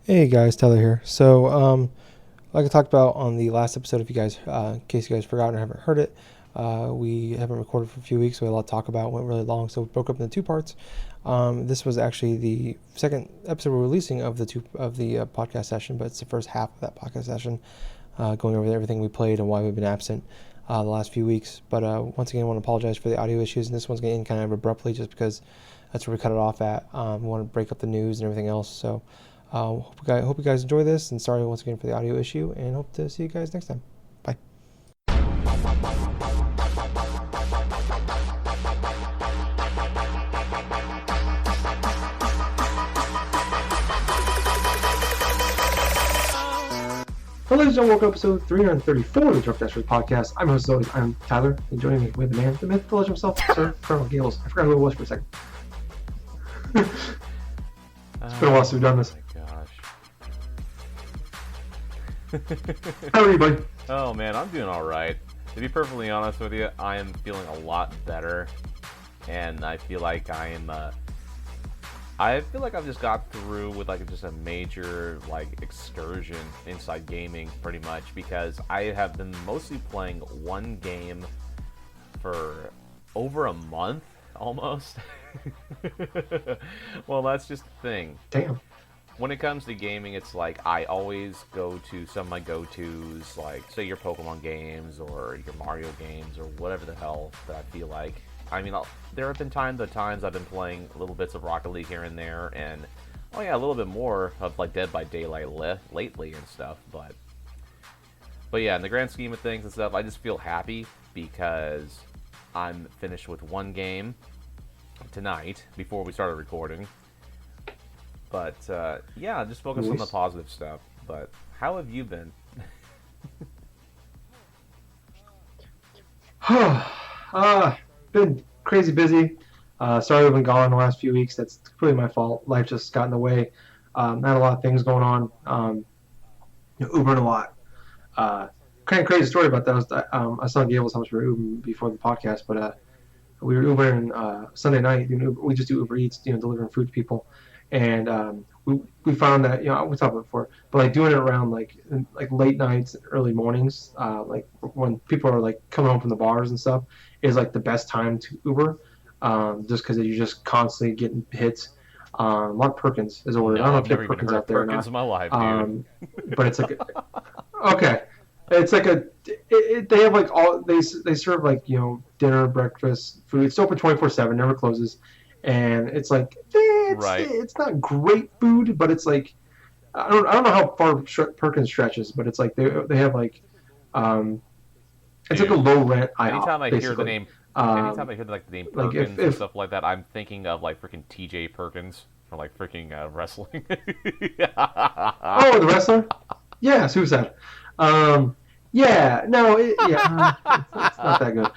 Hey guys, Tyler here. Like I talked about on the last episode, if you guys, in case you guys forgot or haven't heard it, we haven't recorded for a few weeks. So we had a lot to talk about. Went really long, so we broke up into two parts. This was actually the second episode we're releasing of the podcast session, but it's the first half of that podcast session, going over everything we played and why we've been absent the last few weeks. But once again, I want to apologize for the audio issues, and this one's going to end kind of abruptly just because that's where we cut it off at. We want to break up the news and everything else, so. Hope you guys enjoy this, and sorry once again for the audio issue, and hope to see you guys next time. Bye. Hello, ladies and gentlemen, welcome to episode 334 of the Drunk Dashers podcast. I'm your host, I'm Tyler, and joining me with the man, the myth, the legend himself, Sir Colonel Gables. I forgot who it was for a second. It's been a while since we've done this. How are you, buddy? Oh man, I'm doing alright. To be perfectly honest with you, I am feeling a lot better. And I feel like I've just got through with just a major excursion inside gaming pretty much, because I have been mostly playing one game for over a month almost. Well, that's just the thing. Damn. When it comes to gaming, it's I always go to some of my go-tos, say your Pokemon games or your Mario games or whatever the hell that I feel like. I mean, there have been times I've been playing little bits of Rocket League here and there, and a little bit more of Dead by Daylight lately and stuff. But yeah, in the grand scheme of things and stuff, I just feel happy because I'm finished with one game tonight before we started recording. But, yeah, just focus on the positive stuff. But how have you been? Been crazy busy. Sorry I've been gone the last few weeks. That's completely my fault. Life just got in the way. Had a lot of things going on. Ubering a lot. Kind of crazy story about that was I was telling Gables how much we were Ubering before the podcast, but we were Ubering Sunday night. We just do Uber Eats, delivering food to people. And we found that we talked about it before, but doing it around like late nights, early mornings, when people are coming home from the bars and stuff, is the best time to Uber, just because you're just constantly getting hits. A lot of Perkins is ordered. No, I don't know I've if you never have even Perkins heard out there Perkins or in not. my life, dude. But it's okay. It's they have they serve dinner, breakfast, food. It's open 24/7, never closes. And it's it's not great food, but it's I don't know how far Perkins stretches, but it's they have it's Dude, a low rent IHOP. Anytime I hear the name, the name Perkins and stuff like that, I'm thinking of freaking TJ Perkins from freaking wrestling. Oh, the wrestler? Yeah, Suicide. Yeah, no, it's not that good.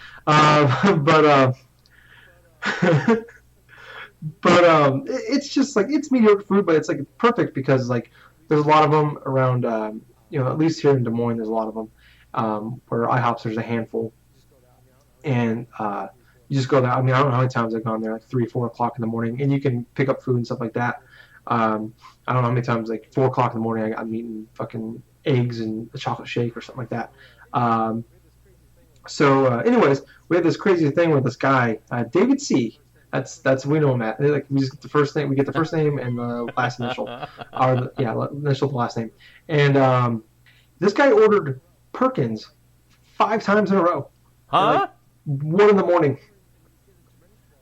But it's just it's mediocre food, but it's perfect because there's a lot of them around. At least here in Des Moines, there's a lot of them. Where IHOPs, there's a handful, and you just go there. I mean, I don't know how many times I've gone there, 3, 4 o'clock in the morning, and you can pick up food and stuff like that. I don't know how many times 4 o'clock in the morning I'm eating fucking eggs and a chocolate shake or something like that. Anyways, we had this crazy thing with this guy, David C. That's we know him at. We just get the first name. We get the first name and the last initial, initial to last name. And this guy ordered Perkins 5 times in a row. Huh? 1 in the morning.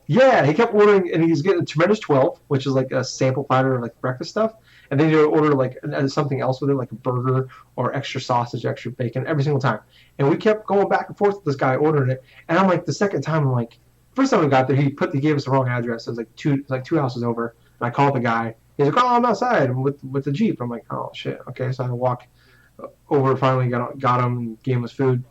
Yeah, he kept ordering, and he's getting a tremendous 12, which is a sample platter of breakfast stuff. And then he'd order something else with it, like a burger or extra sausage, extra bacon, every single time. And we kept going back and forth with this guy ordering it. And I'm the second time, first time we got there, he gave us the wrong address. It was two houses over. And I called the guy. He's like, "Oh, I'm outside with the Jeep." I'm like, "Oh shit, okay." So I walk over. Finally got him, and gave him his food.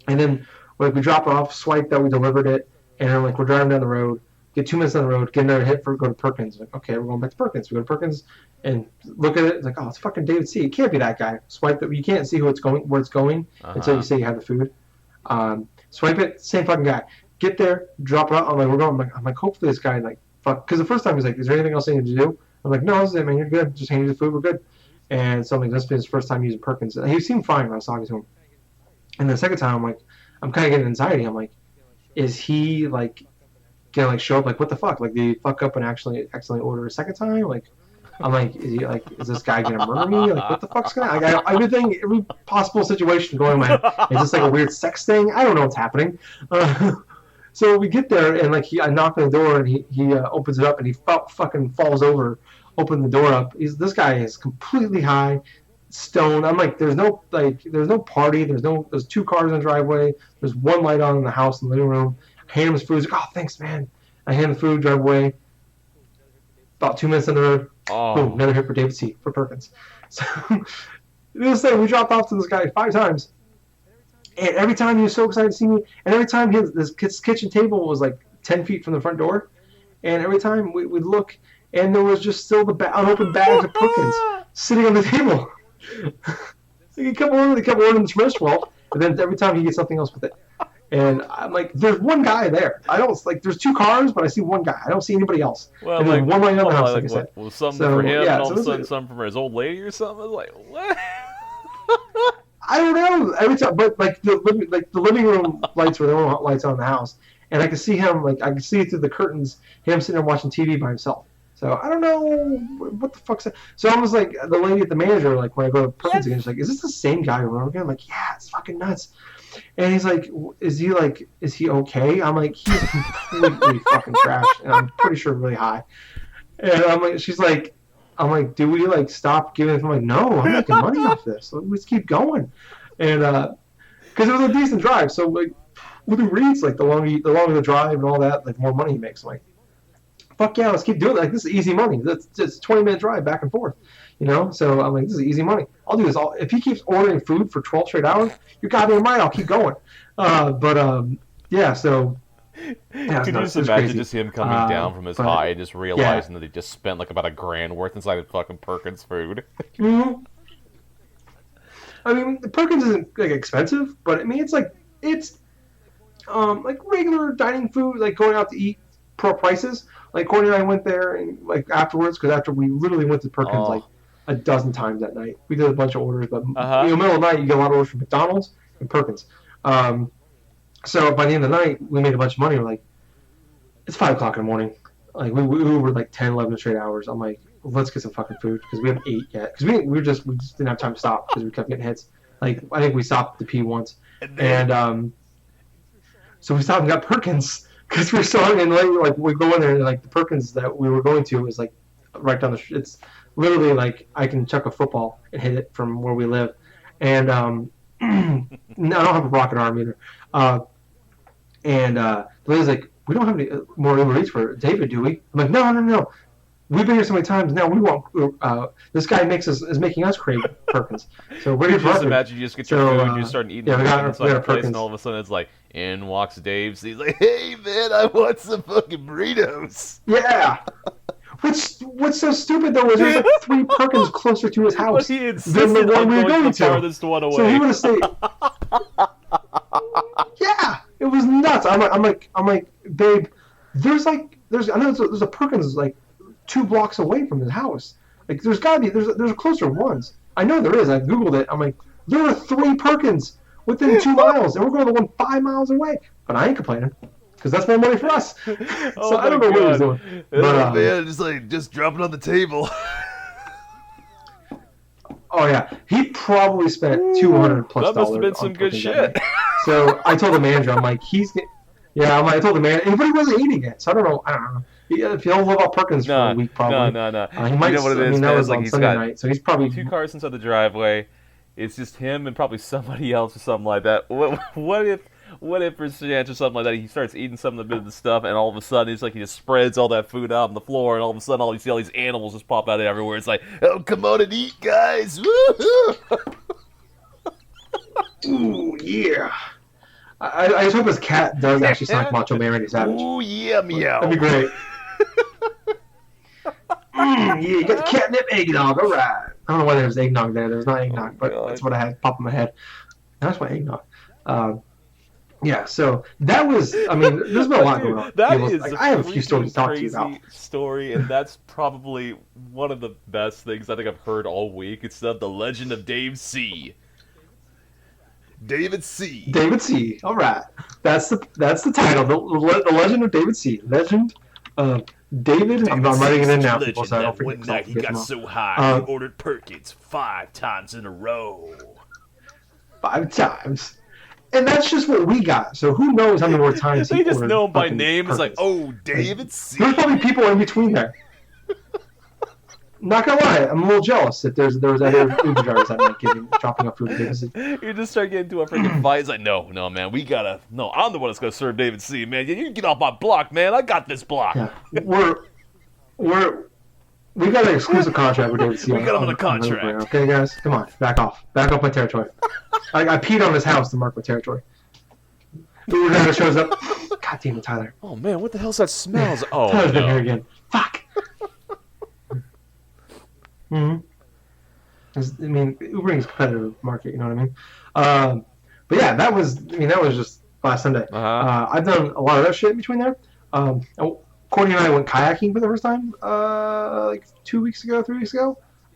And then we dropped off, swiped that we delivered it, and then we're driving down the road. Get 2 minutes on the road, get another hit go to Perkins. Okay, we're going back to Perkins. We go to Perkins and look at it. It's oh, it's fucking David C. It can't be that guy. Swipe it. You can't see where it's going until you say you have the food. Swipe it, same fucking guy. Get there, drop it out. I'm like, we're going. I'm like, hopefully this guy fuck. Because the first time he's like, "Is there anything else I need to do?" I'm like, no, this is it, man. You're good. Just hand you the food. We're good. And so I'm like, this is his first time using Perkins. And he seemed fine when I was talking to him. And the second time, I'm like, I'm kind of getting anxiety. I'm like, is he like gonna like show up? Like, what the fuck? Like, did he fuck up and actually accidentally order a second time? Like, I'm like, is this guy gonna murder me? Like, what the fuck's gonna? I got everything, every possible situation going in my head. Is this like a weird sex thing? I don't know what's happening. So we get there and like I knock on the door and he opens it up and he fucking falls over, open the door up. This guy is completely high, stoned. I'm like, there's no party. There's 2 cars in the driveway. There's 1 light on in the house in the living room. I hand him his food. He's like, oh, thanks, man. I hand the food, drive away. About 2 minutes on the road. Boom, another hit for David C. for Perkins. So this thing, we dropped off to this guy 5 times. And every time he was so excited to see me, and every time this kitchen table was like 10 feet from the front door, and every time we'd look, and there was just still the unopened bags of Perkins sitting on the table. So he kept ordering the Smash 12, and then every time he gets something else with it. And I'm like, there's one guy there. I don't like. There's 2 cars, but I see one guy. I don't see anybody else. Well, and like, there's one light on the house, like I said. Well, something for him, and all of a sudden something for his old lady or something. I was like, what? I don't know. Every time, but like the living room lights were the only lights on in the house, and I could see him. Like I could see through the curtains him sitting there watching TV by himself. So I don't know what the fuck's that. So I was like, the lady at the manager, like when I go to Perkins again, she's like, "Is this the same guy over again?" I'm like, "Yeah, it's fucking nuts." And he's like, is he okay? I'm like, he's completely fucking trash, and I'm pretty sure really high. And I'm like, I'm like, do we like stop giving it? I'm like, no, I'm making money off this. Let's keep going. And because it was a decent drive, so like with the reads, like the longer the drive and all that, like more money he makes. I'm like, fuck yeah, let's keep doing it. Like this is easy money. That's just 20-minute drive back and forth, you know. So I'm like, this is easy money. I'll do this all. If he keeps ordering food for 12 straight hours, you're goddamn right. I'll keep going. Yeah. So. Yeah, Could you just imagine just him coming down from his high and just realizing that he just spent like about $1,000 worth inside of fucking Perkins food? Mm-hmm. I mean, the Perkins isn't like expensive, but I mean it's like regular dining food, like going out to eat prices. Like Courtney and I went there and like afterwards, because after we literally went to Perkins like a dozen times that night. We did a bunch of orders, but in the middle of the night you get a lot of orders from McDonald's and Perkins. So by the end of the night, we made a bunch of money. We're like, it's 5 o'clock in the morning. Like we were like 10, 11 straight hours. I'm like, well, let's get some fucking food because we haven't ate yet. Because we just didn't have time to stop because we kept getting hits. Like I think we stopped to pee once, and so we stopped and got Perkins because we were starting and like we go in there and like the Perkins that we were going to is like right down the street. It's literally like I can chuck a football and hit it from where we live, and I don't have a rocket arm either. The lady's like, we don't have any more Uber Eats for David, do we? I'm like, no. We've been here so many times now. We want this guy is making us crave Perkins. So we're here for just imagine you just get your food, you start eating inside the place, and all of a sudden it's like, in walks Dave. So he's like, hey man, I want some fucking burritos. Yeah. What's so stupid though is there's like 3 Perkins closer to his house than the one we were going to. Farthest one away. So he would have stayed. Yeah, it was nuts. I'm like, babe, there's a Perkins like 2 blocks away from his house. Like there's gotta be there's closer ones. I know there is. I googled it. I'm like, there are 3 Perkins within 2 miles, and we're going to the one 5 miles away. But I ain't complaining because that's more money for us. So I don't know what he was doing. But man, just drop it on the table. Oh yeah, he probably spent $200 plus. That must have been some good shit. So I told the manager, I'm like, I told the manager, but he wasn't eating it, so I don't know. If he'll live off Perkins for a week, probably. No. He might. You know what it is, that was like on he's Sunday got night, so he's probably 2 cars inside the driveway. It's just him and probably somebody else or something like that. What if for chance or something like that he starts eating some of the stuff and all of a sudden it's like he just spreads all that food out on the floor and all of a sudden you see all these animals just pop out of everywhere. It's like, oh, come on and eat, guys! Woo-hoo! Ooh, yeah. I just hope his cat does actually sound like Macho Man Randy Savage. Ooh, yeah, meow. That'd be great. Yeah, you got the catnip eggnog, all right. I don't know why there's eggnog there. There's not eggnog, but that's what I had pop in my head. That's my eggnog. Yeah, so that was. I mean, there's been a But lot going dude, on. that Gables, is like a I have a few stories freaking to talk to you about. crazy story, and that's probably one of the best things I think I've heard all week. It's the Legend of Dave C. David C. David C. All right, that's the title. The Legend of David C. Legend of David. I'm David writing it C's in such a now, people, legend so I don't that forget. one Cause I'll night he forget got tomorrow. so high he Um, ordered Perkins 5 times in a row. 5 times, and that's just what we got. So who knows how many more times he They just ordered know him by fucking name. It's like, Perkins? oh, Like, David there's C. probably people in between there. Not gonna lie, I'm a little jealous that there was other Uber drivers that night dropping off food at David C. You just start getting into a freaking fight. It's like, no, no, man, we gotta. No, I'm the one that's gonna serve David C. Man, you can get off my block, man. I got this block. Yeah, we're we got an exclusive contract with David C. We got him on a Uber contract. Brand, okay, guys, come on, back off my territory. I peed on his house to mark my territory. Uber driver shows up. God damn it, Tyler. Oh man, what the hell's that smell? Oh Tyler's been here no. again. Fuck. Mm-hmm. I mean, Ubering is a competitive market, you know what I mean? But yeah, that was just last Sunday. I've done a lot of that shit in between there. Courtney and I went kayaking for the first time, like 3 weeks ago.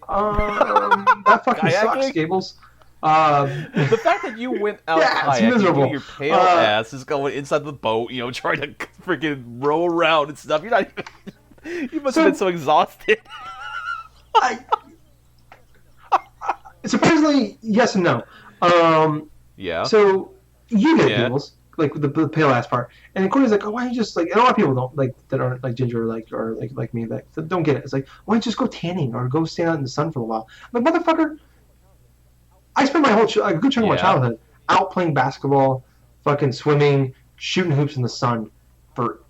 That fucking Kayaking? sucks, Gables. The fact that you went out Yeah, it's kayaking, miserable. your pale ass is going inside the boat, trying to freaking row around and stuff. You're not even. You must have been so exhausted. Surprisingly, yes and no. Yeah. So you get Yeah. Gables, like the pale ass part, and then Courtney's like, "Oh, why don't you just like?" And a lot of people don't like that aren't like ginger or like me that don't get it. It's like, why don't you just go tanning or go stand out in the sun for a while? I'm like, motherfucker, I spent my whole a good chunk of my Yeah. childhood out playing basketball, fucking swimming, shooting hoops in the sun for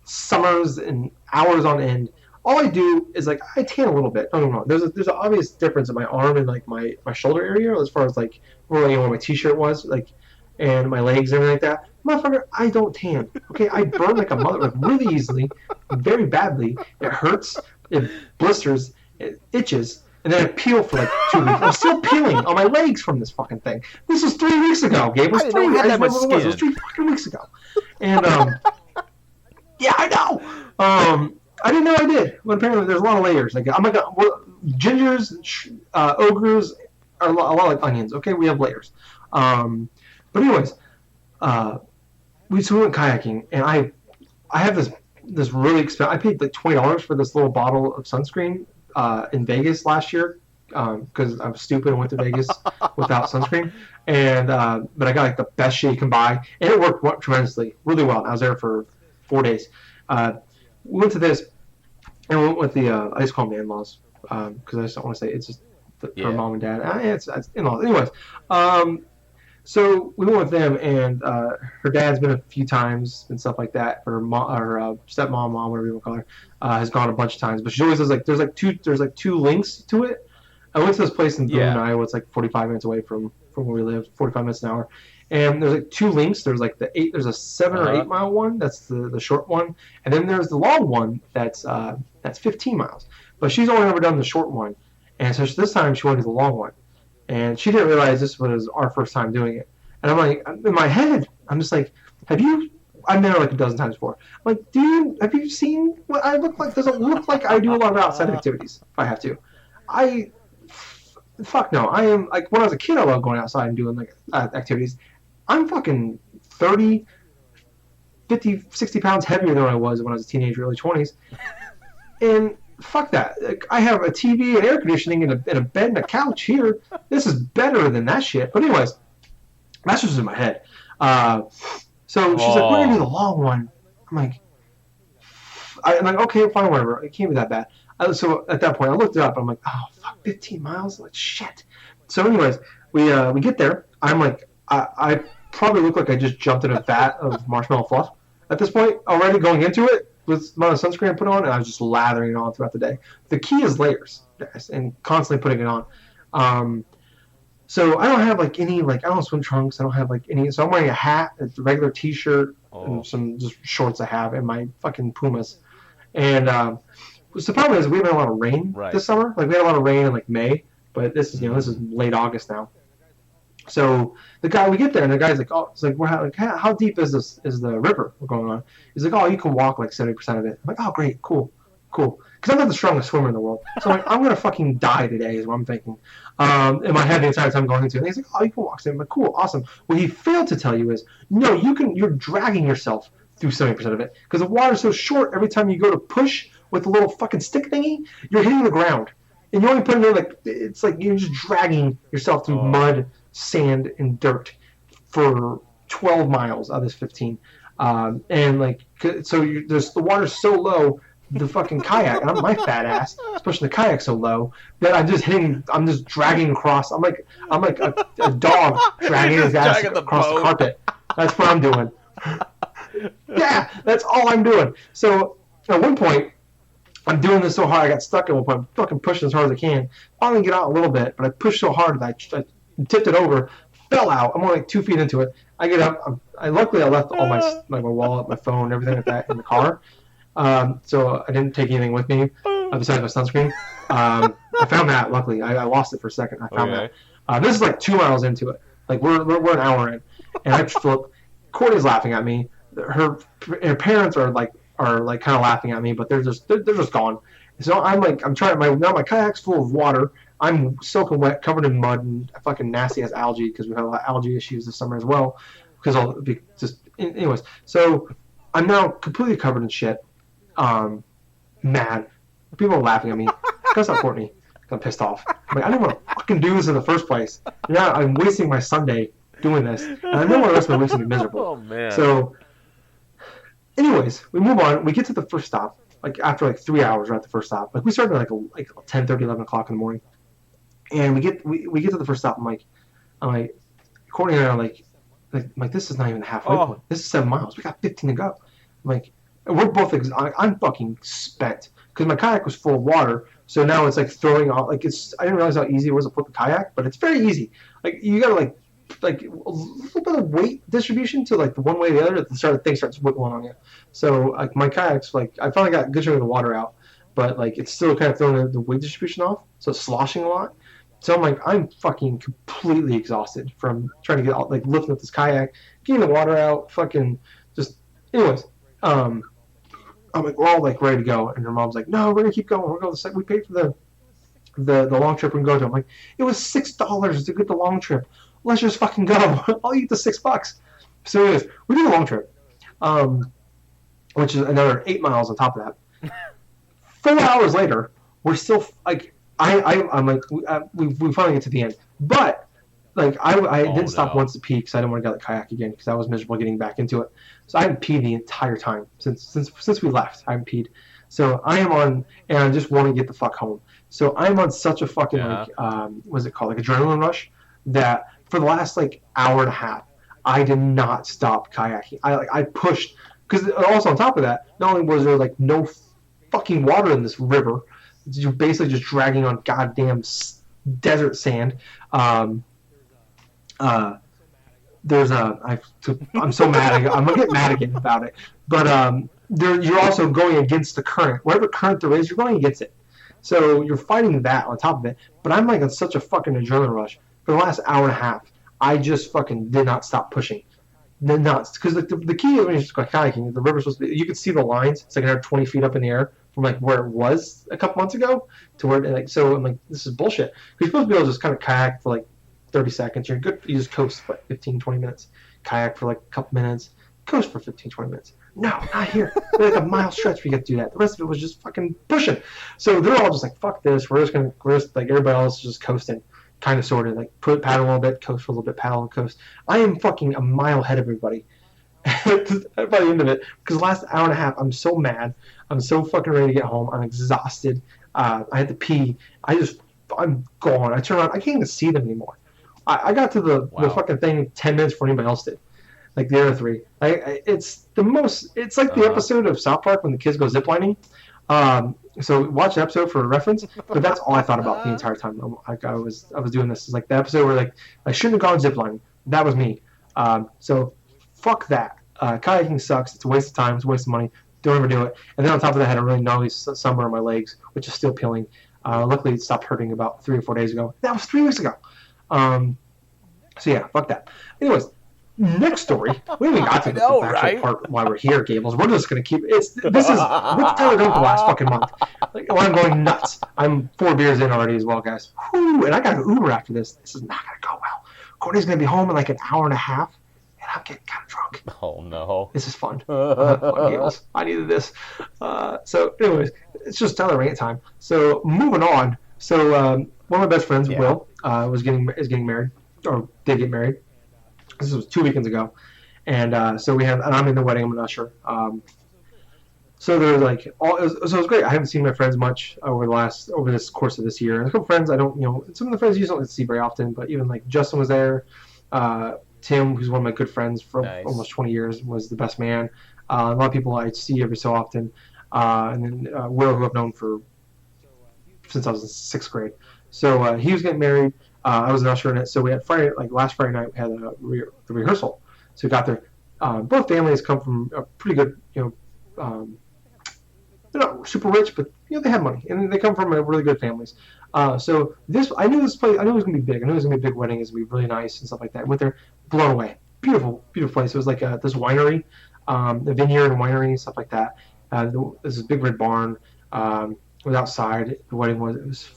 summers and hours on end. All I do is like I tan a little bit. Don't get me wrong. There's an obvious difference in my arm and like my shoulder area as far as like where my t-shirt was like and my legs and everything like that. Motherfucker, I don't tan. Okay, I burn like a mother like really easily, very badly. It hurts, it blisters, it itches, and then I peel for like 2 weeks. I'm still peeling on my legs from this fucking thing. This was 3 weeks ago, Gabe. It was I didn't know you had that much it was. It was skin. 3 fucking weeks ago. And yeah, I know. I didn't know I did. But apparently, there's a lot of layers. Like, oh my god, gingers, ogres are a lot like onions. Okay, we have layers. But anyways, we went kayaking, and I have this really expensive. I paid like $20 for this little bottle of sunscreen in Vegas last year because I was stupid and went to Vegas without sunscreen. And but I got like the best shit you can buy, and it worked tremendously, really well. I was there for 4 days. We went to this, and we went with the I just call them the in-laws because I just don't want to say it's just her mom and dad. It's in-laws. Anyways, so we went with them, and her dad's been a few times and stuff like that. Her stepmom, mom, whatever you want to call her, has gone a bunch of times. But she always says like there's like two links to it. I went to this place in Boone, Iowa. It's like 45 minutes away from where we live, 45 minutes an hour. And there's like two links. There's like there's a 7 or 8 mile one. That's the short one. And then there's the long one that's 15 miles. But she's only ever done the short one. And so this time she wanted to do the long one. And she didn't realize this was our first time doing it. And I'm like, in my head, I'm just like, I've met her like a dozen times before. I'm like, have you seen what I look like? Does it look like I do a lot of outside activities if I have to? Fuck no. I am, like, when I was a kid, I loved going outside and doing, like, activities. I'm fucking 30, 50, 60 pounds heavier than I was when I was a teenager, early 20s. And fuck that. Like, I have a TV and air conditioning and a bed and a couch here. This is better than that shit. But anyways, that's just in my head. So she's like, we're going to do the long one. I'm like, okay, fine, whatever. It can't be that bad. So at that point, I looked it up. I'm like, oh, fuck, 15 miles? Like, shit. So anyways, we get there. I'm like, I probably look like I just jumped in a vat of marshmallow fluff at this point already going into it with the amount of sunscreen I put on, and I was just lathering it on throughout the day. The key is layers, guys, and constantly putting it on. So I don't have like any, like, I don't have swim trunks. I don't have like any. So I'm wearing a hat, a regular T-shirt, and some just shorts I have, and my fucking Pumas. And so the problem is we had a lot of rain this summer. Like we had a lot of rain in like May, but this is this is late August now. So we get there, and the guy's like, "Oh, it's like, how deep is the river we're going on?" He's like, "Oh, you can walk like 70% of it." I'm like, "Oh, great, cool." Because I'm not the strongest swimmer in the world, so I'm like, I'm gonna fucking die today, is what I'm thinking. In my head the entire time going into it. And he's like, "Oh, you can walk 70." I'm like, "Cool, awesome." What he failed to tell you is, no, you're dragging yourself through 70% of it because the water's so short. Every time you go to push with the little fucking stick thingy, you're hitting the ground, and you're only putting it like it's like you're just dragging yourself through mud, sand, and dirt for 12 miles out of this 15. And like, so the water's so low, the fucking kayak, and I'm my fat ass, especially the kayak so low that I'm just dragging across. I'm like a dog dragging his ass across the carpet. That's what I'm doing. Yeah, that's all I'm doing. So at one point, I'm doing this so hard, I got stuck at one point. I'm fucking pushing as hard as I can. Finally get out a little bit, but I pushed so hard that I tipped it over, fell out. I'm only like 2 feet into it. I get up. Luckily, I left all my wallet, my phone, everything like that in the car. So I didn't take anything with me besides my sunscreen. I found that, luckily. I lost it for a second. I found that. This is like 2 miles into it. Like, we're an hour in. And I flip. Courtney's laughing at me. Her parents are kind of laughing at me, but they're just gone. So I'm trying. My kayak's full of water. I'm soaking wet, covered in mud and fucking nasty ass algae because we've had a lot of algae issues this summer as well. Anyways. So I'm now completely covered in shit. Mad. People are laughing at me. That's not Courtney. I'm pissed off. I'm like, I didn't want to fucking do this in the first place. Yeah, I'm wasting my Sunday doing this, and I know what the rest of my week's gonna be miserable. Oh man. So, anyways, we move on. We get to the first stop. Like after like 3 hours, we're at the first stop. Like we started at like 10:30, 11 o'clock in the morning, and we get to the first stop. I'm like, Courtney and I are like this is not even the halfway point. This is 7 miles. We got 15 to go. I'm like, we're both. I'm fucking spent because my kayak was full of water. So now it's like throwing off. Like I didn't realize how easy it was to flip a kayak, but it's very easy. Like you gotta like a little bit of weight distribution to like the one way or the other. Things starts wiggling on you. So like my kayak's like I finally got a good chunk of the water out, but like it's still kind of throwing the weight distribution off, so it's sloshing a lot. So I'm like I'm fucking completely exhausted from trying to get out, like lifting up this kayak, getting the water out, fucking just. Anyways, I'm like we're all like ready to go, and her mom's like, no, we're gonna keep going. We're going to we paid for the long trip we can go to. I'm like, it was $6 to get the long trip. Let's just fucking go. I'll eat the $6. So anyways, we do the long trip, which is another 8 miles on top of that. 4 hours later, we're still like I'm like we finally get to the end, but like I didn't stop once to pee because I didn't want to get the kayak again because I was miserable getting back into it. So I haven't peed the entire time since we left. I haven't peed. So I am on, and I just want to get the fuck home. So I'm on such a fucking what's it called, like adrenaline rush that for the last like hour and a half, I did not stop kayaking. I pushed because also on top of that, not only was there like no fucking water in this river, you're basically just dragging on goddamn desert sand. I'm so mad. I'm gonna get mad again about it. But you're also going against the current. Whatever current there is, you're going against it. So you're fighting that on top of it. But I'm like on such a fucking adrenaline rush. For the last hour and a half, I just fucking did not stop pushing. Because the key when you're just kayaking, the river's supposed to be, you can see the lines. It's like another 20 feet up in the air from like where it was a couple months ago to where like. So I'm like, this is bullshit. You're supposed to be able to just kind of kayak for like 30 seconds. You're good. You just coast for like 15, 20 minutes. Kayak for like a couple minutes. Coast for 15, 20 minutes. No, not here. Like a mile stretch we get to do that. The rest of it was just fucking pushing. So they're all just like, fuck this. We're just like everybody else is just coasting. Kind of sort of like paddle a little bit, coast for a little bit, paddle and coast. I am fucking a mile ahead of everybody by the end of it because the last hour and a half I'm so mad. I'm so fucking ready to get home. I'm exhausted. I had to pee. I'm gone. I turn around. I can't even see them anymore. I got to the fucking thing 10 minutes before anybody else did. Like the other three. It's like the episode of South Park when the kids go ziplining. So watch the episode for reference, but that's all I thought about the entire time. I was doing this. It's like the episode where like I shouldn't have gone ziplining. That was me. So fuck that. Kayaking sucks. It's a waste of time. It's a waste of money. Don't ever do it. And then on top of that, I had a really gnarly sunburn on my legs, which is still peeling. Luckily, it stopped hurting about 3 or 4 days ago. That was 3 weeks ago. So yeah, fuck that. Anyways, next story. We haven't even got I to the know, actual right? part why we're here, Gables. We're just gonna keep it's. This is what's Tyler done for the last fucking month. Like, I'm going nuts. I'm 4 beers in already as well, guys. Whew, and I got an Uber after this. This is not gonna go well. Courtney's gonna be home in like an hour and a half, and I'm getting kind of drunk. Oh no. This is fun. I'm having fun, Gables. I needed this. So, anyways, it's just Tyler rant time. So, moving on. So, one of my best friends, Yeah. Will, is getting married, or did get married. This was 2 weekends ago, and so and I'm in the wedding. I'm an usher. So there's like so it was great. I haven't seen my friends much over this course of this year. And a couple friends I don't, some of the friends you don't see very often, but even like Justin was there. Tim, who's one of my good friends for almost 20 years, was the best man. A lot of people I see every so often, and then Will, who I've known since I was in 6th grade. So he was getting married. I was an usher in it. So we had last Friday night, we had the rehearsal. So we got there. Both families come from a pretty good, they're not super rich, but they have money, and they come from really good families. So I knew this place. I knew it was gonna be big. I knew it was gonna be a big wedding. It was gonna be really nice and stuff like that. I went there, blown away. Beautiful, beautiful place. It was like this winery, the vineyard and winery and stuff like that. This is big red barn. It was outside. The wedding it was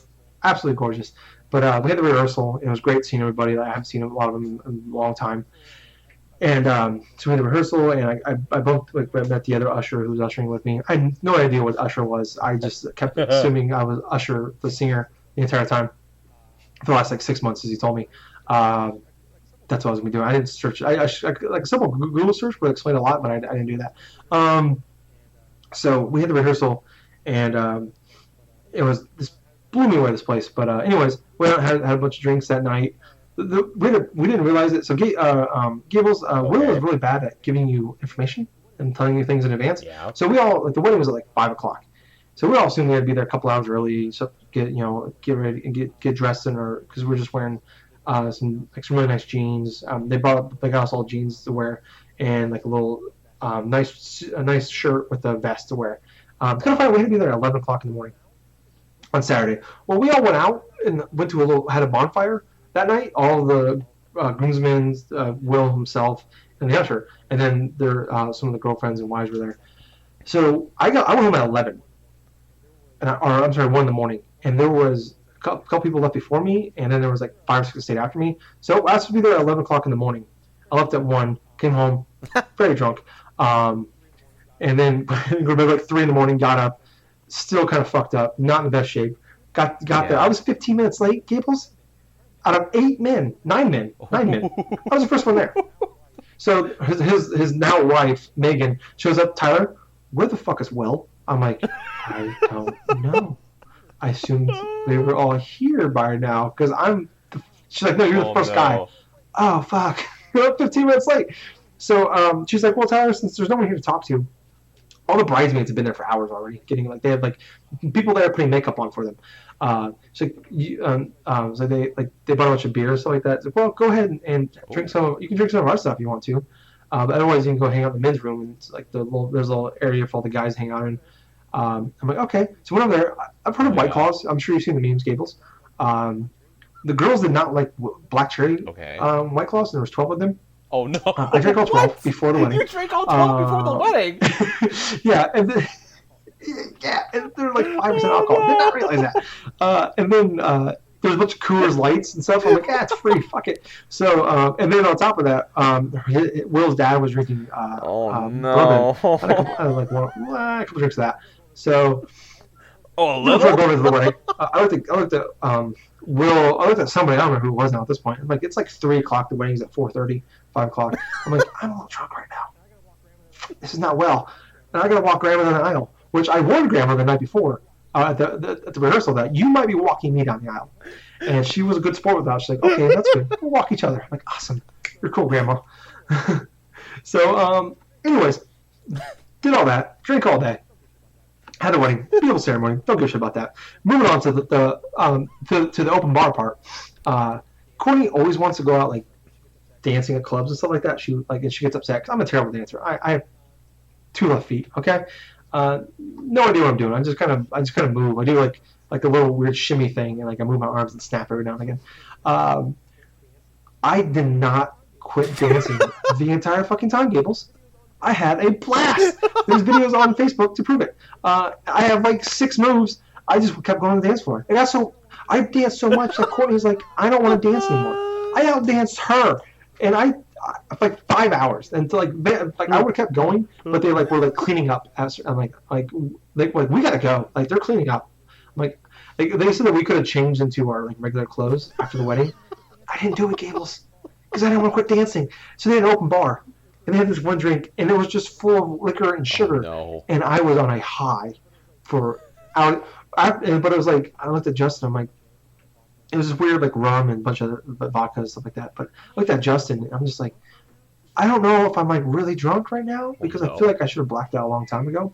absolutely gorgeous. But we had the rehearsal. It was great seeing everybody. I haven't seen a lot of them in a long time. And so we had the rehearsal, and I bumped, met the other usher who was ushering with me. I had no idea what usher was. I just kept assuming I was usher, the singer, the entire time for the last 6 months, as he told me. That's what I was going to be doing. I didn't search. I like simple Google search would explain a lot, but I didn't do that. So we had the rehearsal, and it was this blew me away, this place. But anyways, we had a bunch of drinks that night. We didn't realize it. So Gables, Will was really bad at giving you information and telling you things in advance. Yeah. So we all the wedding was at 5 o'clock. So we all assumed we had to be there a couple hours early, so get ready and get dressed because we're just wearing some really nice jeans. They got us all jeans to wear and like a little nice shirt with a vest to wear. Kind of fun. We had to be there at 11 o'clock in the morning on Saturday. Well, we all went out and went to had a bonfire that night. All the groomsmen, Will himself, and the usher, and then some of the girlfriends and wives were there. So I went home at 11, I'm sorry, 1 in the morning, and there was a couple people left before me, and then there was 5 or 6 that stayed after me. So I was to be there at 11 o'clock in the morning. I left at 1, came home, very drunk, and then go to bed 3 in the morning, got up, still kind of fucked up, not in the best shape. Got there. I was 15 minutes late, Gables. Out of 9 men. I was the first one there. So his now wife, Megan, shows up. Tyler, where the fuck is Will? I'm like, I don't know. I assumed they were all here by now because she's like, no, you're the first guy. Oh, fuck. You're up 15 minutes late. So she's like, well, Tyler, since there's no one here to talk to, all the bridesmaids have been there for hours already. They have people there putting makeup on for them. So they bought a bunch of beer, stuff like that. So, well, go ahead and drink some. You can drink some of our stuff if you want to. But otherwise, you can go hang out in the men's room, and it's there's a little area for all the guys to hang out in. I'm like, okay. So went over there. I've heard of White Claws. I'm sure you've seen the memes, Gables. The girls did not like black cherry White Claws, and there was 12 of them. Oh no! I drank all 12 before the wedding. You drank all 12 before the wedding? Yeah, and then, and they're 5% alcohol. Did not realize that. And then there's a bunch of Coors Lights and stuff. I'm like, it's free, fuck it. So, and then on top of that, Will's dad was drinking bourbon. A couple drinks of that. So, before going to the wedding, I looked at Will. I looked at somebody. I don't remember who it was now at this point. I'm like, it's 3 o'clock. The wedding's at 4:30, 5 o'clock. I'm like, I'm a little drunk right now. This is not well. And I got to walk Grandma down the aisle, which I warned Grandma the night before at the rehearsal that you might be walking me down the aisle. And she was a good sport with that. She's like, okay, that's good. We'll walk each other. I'm like, awesome. You're cool, Grandma. So, anyways, did all that. Drank all day. Had a wedding. Beautiful ceremony. Don't give a shit about that. Moving on to the open bar part. Courtney always wants to go out dancing at clubs and stuff like that. She gets upset because I'm a terrible dancer. I have 2 left feet. Okay, no idea what I'm doing. I just kind of move. I do like a little weird shimmy thing, and I move my arms and snap every now and again. I did not quit dancing the entire fucking time, Gables. I had a blast. There's videos on Facebook to prove it. I have like 6 moves. I just kept going to the dance floor. And that's so I danced so much that Courtney was like, I don't want to dance anymore. I outdanced her, and like 5 hours until like I would have kept going, but they like were like cleaning up. I'm like we gotta go. Like they're cleaning up. I'm like they said that we could have changed into our like regular clothes after the wedding. I didn't do it, Gables, because I didn't want to quit dancing. So they had an open bar, and they had this one drink, and it was just full of liquor and Oh sugar, no. and I was on a high for out. But it was like I looked at Justin. I'm like, it was this weird like rum and a bunch of vodka and stuff like that. But I looked at Justin. And I'm just like, I don't know if I'm like really drunk right now Oh because I feel no. like I should have blacked out a long time ago,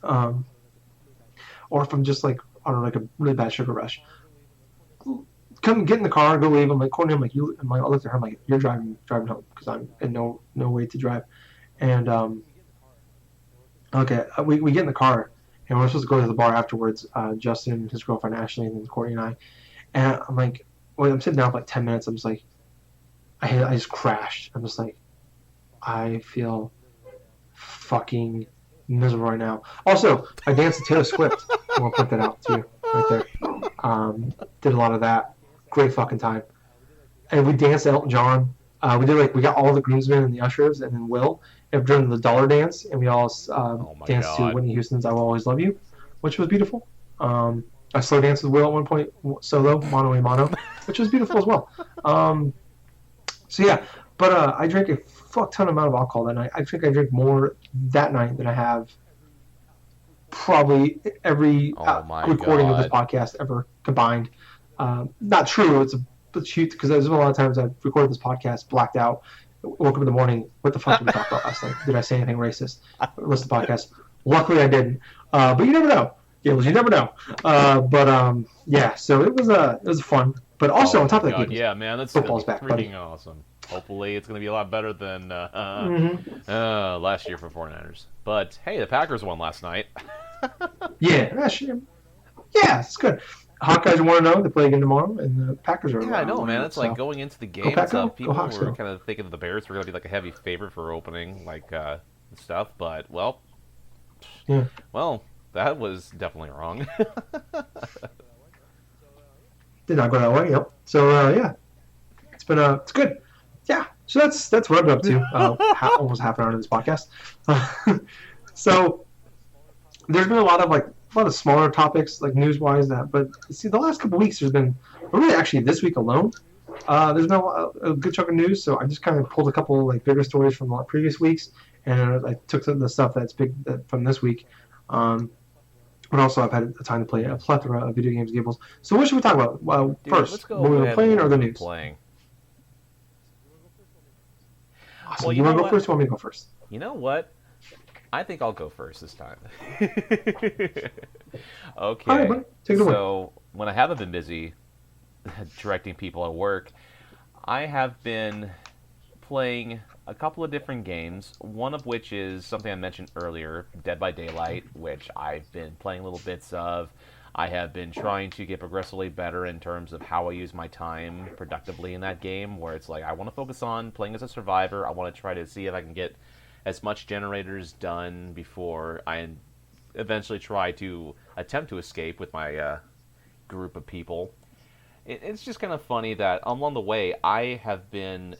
um, or if I'm just like on like a really bad sugar rush. Come get in the car, go leave. I'm like, Courtney, I looked at her, I'm like, you're driving home because I'm in no way to drive. And okay, we get in the car and we're supposed to go to the bar afterwards. Justin, his girlfriend Ashley, and then Courtney and I. And I'm like, well, I'm sitting down for like 10 minutes. I'm just like, I just crashed. I'm just like, I feel fucking miserable right now. Also, I danced to Taylor Swift. I want to point that out too, right there. Did a lot of that. Great fucking time. And we danced to Elton John. We got all the groomsmen and the ushers, and then Will during the dollar dance, and we all Oh my danced to god. Whitney Houston's "I Will Always Love You," which was beautiful. I slow danced with Will at one point, solo, mano a mano, which was beautiful as well. So yeah, but I drank a fuck ton amount of alcohol that night. I think I drank more that night than I have probably every Oh my recording of this god. podcast ever combined. Not true. It's a shoot because there's been a lot of times I've recorded this podcast, blacked out, woke up in the morning. What the fuck did we talk about last night? Did I say anything racist? Listen to the podcast. Luckily, I didn't. But you never know, Gables. You never know. Yeah. So it was fun. But also Oh on my top of that, god. Gables, Yeah, man, that's gonna football's be back, buddy. freaking awesome. Hopefully, it's gonna be a lot better than Mm-hmm. last year for 49ers. But hey, the Packers won last night. Yeah. Yeah. It's good. Hawkeyes want to know they play again tomorrow, and the Packers are Yeah, I know, man. It's like so going into the go game and Pack go, stuff. go People Hawks were go. kind of thinking that the Bears were going to be like a heavy favorite for opening, like stuff. But Yeah. well, that was definitely wrong. Did not go that way. Yep. So yeah, it's good. Yeah. So that's what I'm up to. Almost half an hour into this podcast. So there's been a lot of smaller topics like news wise but see the last couple of weeks there's been really actually this week alone. There's been a good chunk of news, so I just kind of pulled a couple like bigger stories from previous weeks, and I took some of the stuff that's big from this week. But also I've had the time to play a plethora of video games, Gables. So what should we talk about? Dude, let's First, go what we were ahead playing with or what the we've been news? playing. Awesome. Well, You you want know to go what? first? Or want me to go first? You know what? I think I'll go first this time. All right, Okay. buddy. Take it away. So when I haven't been busy directing people at work, I have been playing a couple of different games, one of which is something I mentioned earlier, Dead by Daylight, which I've been playing little bits of. I have been trying to get progressively better in terms of how I use my time productively in that game, where it's like I want to focus on playing as a survivor. I want to try to see if I can get as much generators done before I eventually try to attempt to escape with my group of people. It's just kind of funny that along the way I have been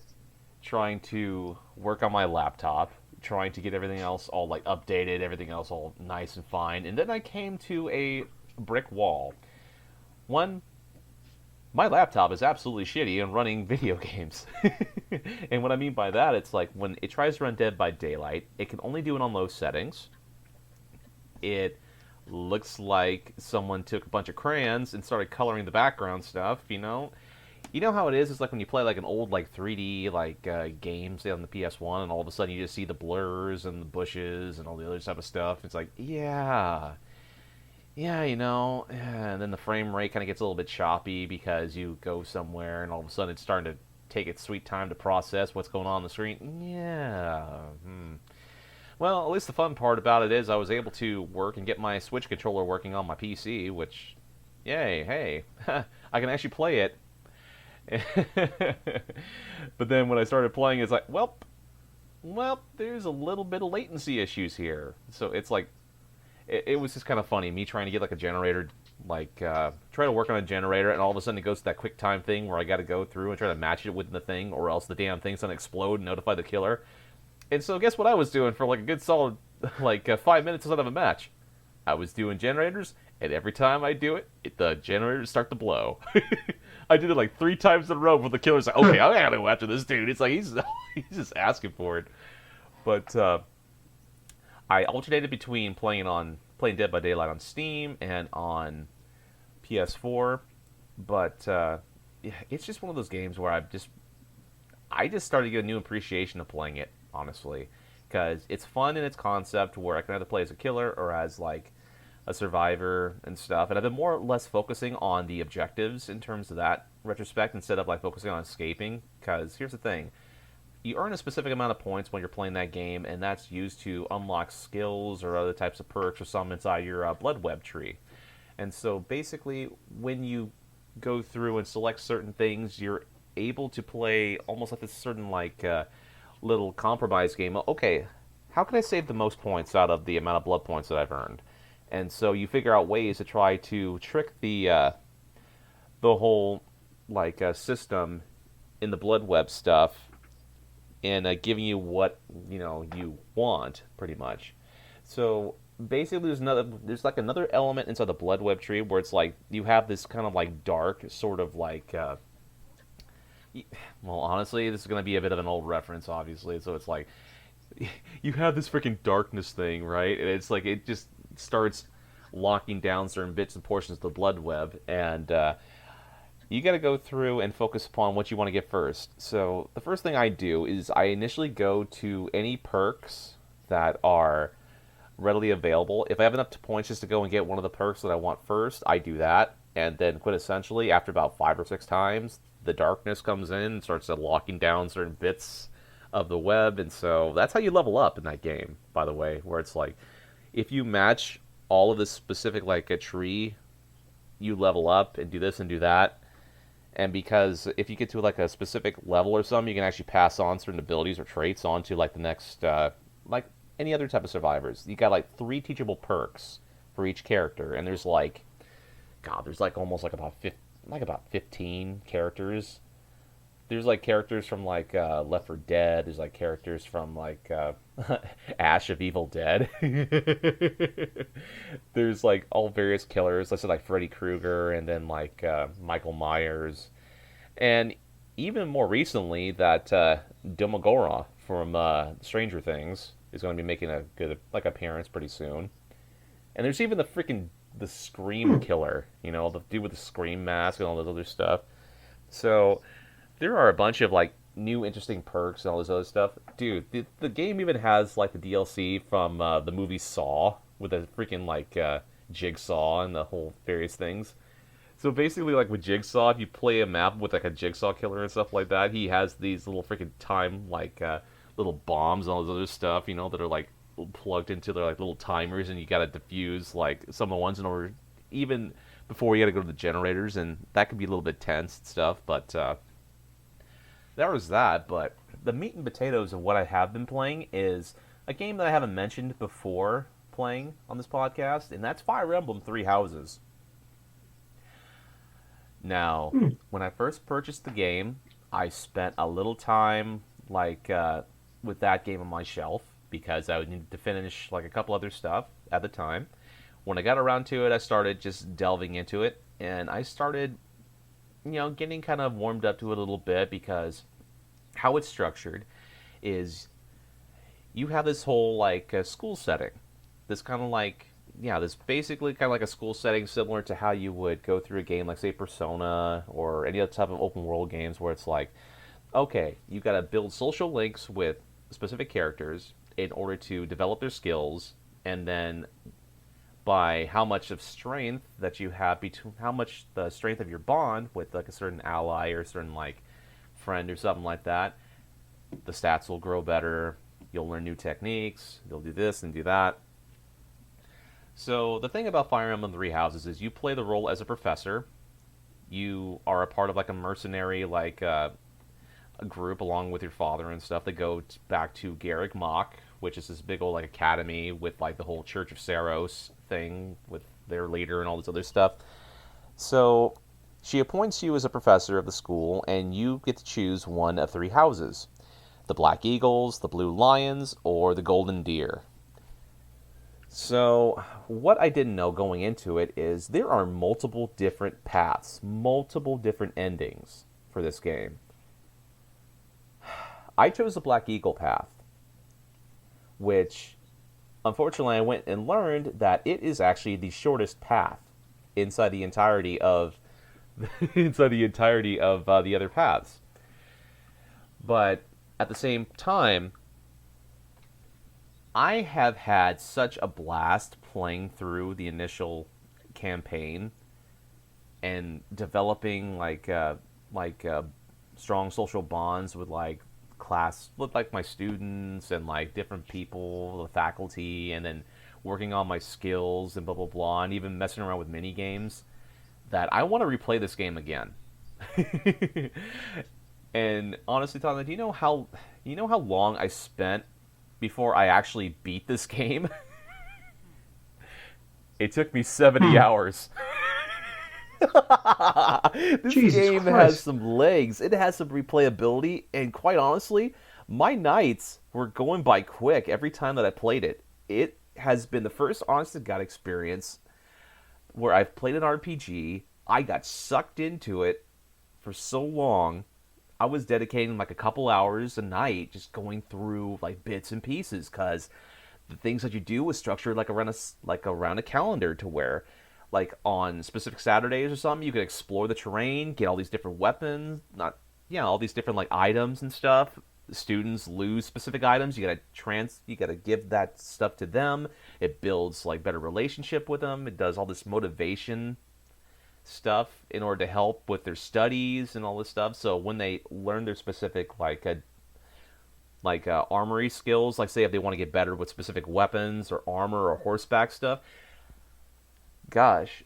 trying to work on my laptop, trying to get everything else all like updated, everything else all nice and fine, and then I came to a brick wall. One, my laptop is absolutely shitty in running video games. And what I mean by that, it's like when it tries to run Dead by Daylight, it can only do it on low settings. It looks like someone took a bunch of crayons and started coloring the background stuff, you know? You know how it is? It's like when you play like an old like 3D like game, say on the PS1, and all of a sudden you just see the blurs and the bushes and all the other type of stuff. It's like, yeah, you know, and then the frame rate kind of gets a little bit choppy because you go somewhere and all of a sudden it's starting to take its sweet time to process what's going on the screen. Yeah. Well, at least the fun part about it is I was able to work and get my Switch controller working on my PC, which, yay, hey, I can actually play it. But then when I started playing, it's like, well, there's a little bit of latency issues here. So it's like, it was just kind of funny, me trying to get like a generator, try to work on a generator, and all of a sudden it goes to that quick time thing where I got to go through and try to match it with the thing, or else the damn thing's gonna explode and notify the killer. And so guess what I was doing for like a good solid 5 minutes instead of a match? I was doing generators, and every time I do it, the generators start to blow. I did it like 3 times in a row where the killer's like, okay, I gotta go after this dude. It's like he's just asking for it. But I alternated between playing Dead by Daylight on Steam and on PS4, but yeah, it's just one of those games where I just started to get a new appreciation of playing it, honestly, because it's fun in its concept where I can either play as a killer or as like a survivor and stuff, and I've been more or less focusing on the objectives in terms of that retrospect instead of like focusing on escaping. Because here's the thing: you earn a specific amount of points when you're playing that game, and that's used to unlock skills or other types of perks or some inside your blood web tree. And so basically, when you go through and select certain things, you're able to play almost like this certain little compromise game. Okay, how can I save the most points out of the amount of blood points that I've earned? And so you figure out ways to try to trick the whole system in the blood web stuff and giving you what you want, pretty much. So basically, there's like another element inside the blood web tree where it's like you have this kind of like dark sort of well, honestly, this is going to be a bit of an old reference, obviously. So it's like you have this freaking darkness thing, right? And it's like it just starts locking down certain bits and portions of the blood web, and you got to go through and focus upon what you want to get first. So the first thing I do is I initially go to any perks that are readily available. If I have enough points just to go and get one of the perks that I want first, I do that. And then quintessentially, after about 5 or 6 times, the darkness comes in and starts locking down certain bits of the web. And so that's how you level up in that game, by the way, where it's like if you match all of this specific like a tree, you level up and do this and do that. And because if you get to like a specific level or something, you can actually pass on certain abilities or traits onto like the next like any other type of survivors. You got like 3 teachable perks for each character, and there's like almost like about 15 characters. There's like characters from like Left 4 Dead. There's like characters from like Ash of Evil Dead. There's like all various killers. Let's say like Freddy Krueger, and then like Michael Myers, and even more recently that Demogorgon from Stranger Things is going to be making a good like appearance pretty soon. And there's even the Scream killer, the dude with the Scream mask and all this other stuff. So there are a bunch of like new interesting perks and all this other stuff. Dude, the game even has like the DLC from the movie Saw with a freaking Jigsaw and the whole various things. So basically, like with Jigsaw, if you play a map with like a Jigsaw killer and stuff like that, he has these little freaking time little bombs and all this other stuff, that are like plugged into their like little timers, and you got to defuse like some of the ones in order even before you got to go to the generators, and that can be a little bit tense and stuff. But there was that. But the meat and potatoes of what I have been playing is a game that I haven't mentioned before playing on this podcast, and that's Fire Emblem Three Houses. Now, when I first purchased the game, I spent a little time with that game on my shelf because I needed to finish like a couple other stuff at the time. When I got around to it, I started just delving into it, and I started, getting kind of warmed up to it a little bit because how it's structured is you have this whole school setting, this kind of this basically kind of like a school setting similar to how you would go through a game like say Persona or any other type of open world games where it's like, okay, you got to build social links with specific characters in order to develop their skills, and then by how much of strength that you have between how much the strength of your bond with like a certain ally or a certain friend or something like that, the stats will grow better, you'll learn new techniques, you'll do this and do that. So the thing about Fire Emblem Three Houses is you play the role as a professor, you are a part of like a mercenary a group along with your father and stuff that go back to Garrick Mach, which is this big old like academy with like the whole Church of Saros thing with their leader and all this other stuff. So she appoints you as a professor of the school, and you get to choose one of three houses: the Black Eagles, the Blue Lions, or the Golden Deer. So, what I didn't know going into it is there are multiple different paths, multiple different endings for this game. I chose the Black Eagle path, which unfortunately I went and learned that it is actually the shortest path inside the entirety of the other paths. But at the same time, I have had such a blast playing through the initial campaign and developing strong social bonds with like my students and like different people, the faculty, and then working on my skills and blah blah blah, and even messing around with mini games. That I want to replay this game again. And honestly, Tom, do you know how long I spent before I actually beat this game? It took me 70 Hmm. hours. This Jesus game has Christ. some legs. It has some replayability, and quite honestly, my nights were going by quick every time that I played it. It has been the first honest to God experience where I've played an RPG. I got sucked into it for so long. I was dedicating like a couple hours a night just going through like bits and pieces because the things that you do was structured like around a calendar to where like on specific Saturdays or something you could explore the terrain, get all these different weapons, not all these different like items and stuff. Students lose specific items, you gotta give that stuff to them. It builds like better relationship with them. It does all this motivation stuff in order to help with their studies and all this stuff. So when they learn their specific armory skills, like say if they want to get better with specific weapons or armor or horseback stuff, gosh,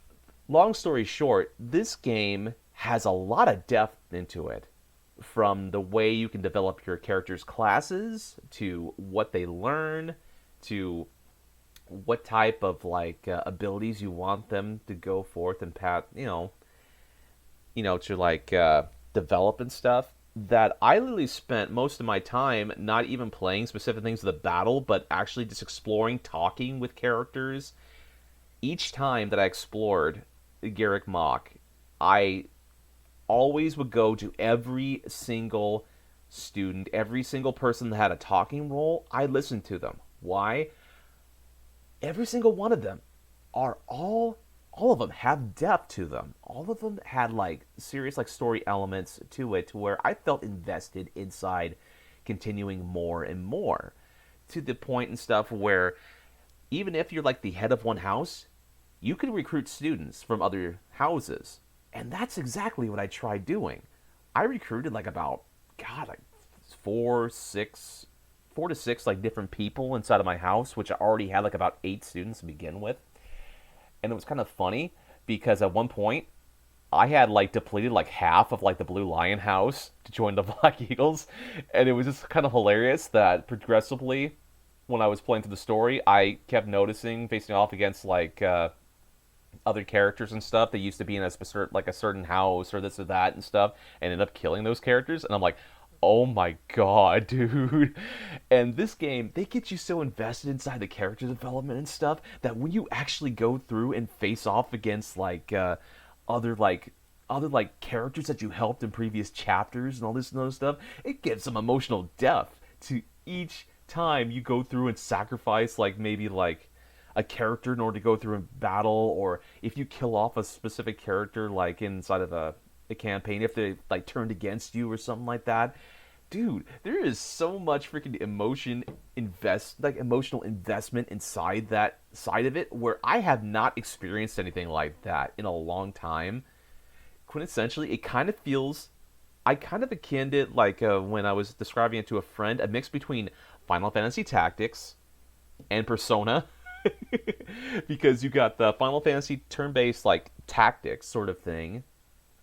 long story short, this game has a lot of depth into it. From the way you can develop your character's classes to what they learn to what type of abilities you want them to go forth and to develop and stuff. That I literally spent most of my time not even playing specific things of the battle, but actually just exploring, talking with characters. Each time that I explored Garrick Mach, I always would go to every single student, every single person that had a talking role. I listened to them. Why? Every single one of them are all of them have depth to them. All of them had like serious like story elements to it to where I felt invested inside continuing more and more to the point and stuff where even if you're like the head of one house, you can recruit students from other houses. And that's exactly what I tried doing. I recruited like about like four, six, 4 to 6 like different people inside of my house, which I already had like about 8 students to begin with. And it was kind of funny because at one point I had like depleted like half of like the Blue Lion house to join the Black Eagles, and it was just kind of hilarious that progressively, when I was playing through the story, I kept noticing facing off against other characters and stuff that used to be in a certain house or this or that and stuff, and ended up killing those characters. And I'm like, oh my god, dude. And this game, they get you so invested inside the character development and stuff that when you actually go through and face off against other characters that you helped in previous chapters and all this and other stuff, it gives some emotional depth to each time you go through and sacrifice maybe a character in order to go through a battle, or if you kill off a specific character inside of a campaign, if they turned against you or something like that. Dude, there is so much freaking emotional investment inside that side of it, where I have not experienced anything like that in a long time. Quintessentially, it kind of feels, I kind of akined it when I was describing it to a friend, a mix between Final Fantasy Tactics and Persona. Because you got the Final Fantasy turn-based tactics sort of thing,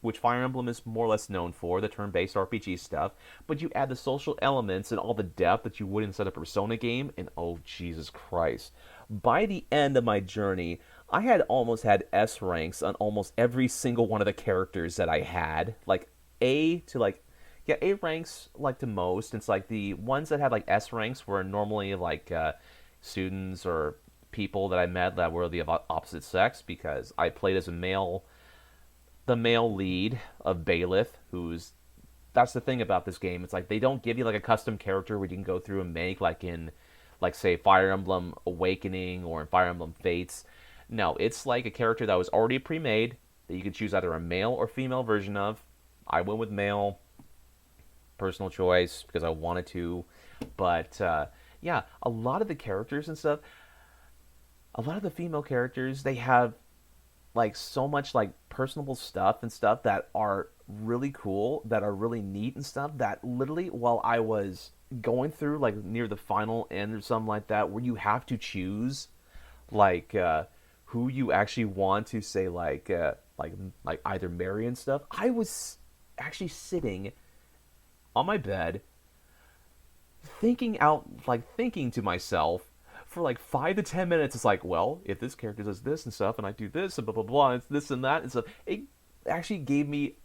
which Fire Emblem is more or less known for, the turn-based RPG stuff, but you add the social elements and all the depth that you would inside a Persona game, and oh Jesus Christ. By the end of my journey, I had almost had S ranks on almost every single one of the characters that I had. Like A to like yeah, A ranks like the most. It's like the ones that had like S ranks were normally like students or people that I met that were the opposite sex because I played as a male, the male lead of Bailiff, who's that's the thing about this game. It's like they don't give you like a custom character where you can go through and make like in like say Fire Emblem Awakening or in Fire Emblem Fates. No, it's like a character that was already pre-made that you can choose either a male or female version of. I went with male, personal choice because I wanted to, but yeah, a lot of the characters and stuff, a lot of the female characters, they have like so much like personable stuff and stuff that are really cool, that are really neat and stuff that literally while I was going through like near the final end or something like that where you have to choose like who you actually want to say like either marry and stuff. I was actually sitting on my bed thinking to myself for like 5 to 10 minutes. It's like, well, if this character does this and stuff, and I do this and blah blah blah, and it's this and that and stuff. It actually gave me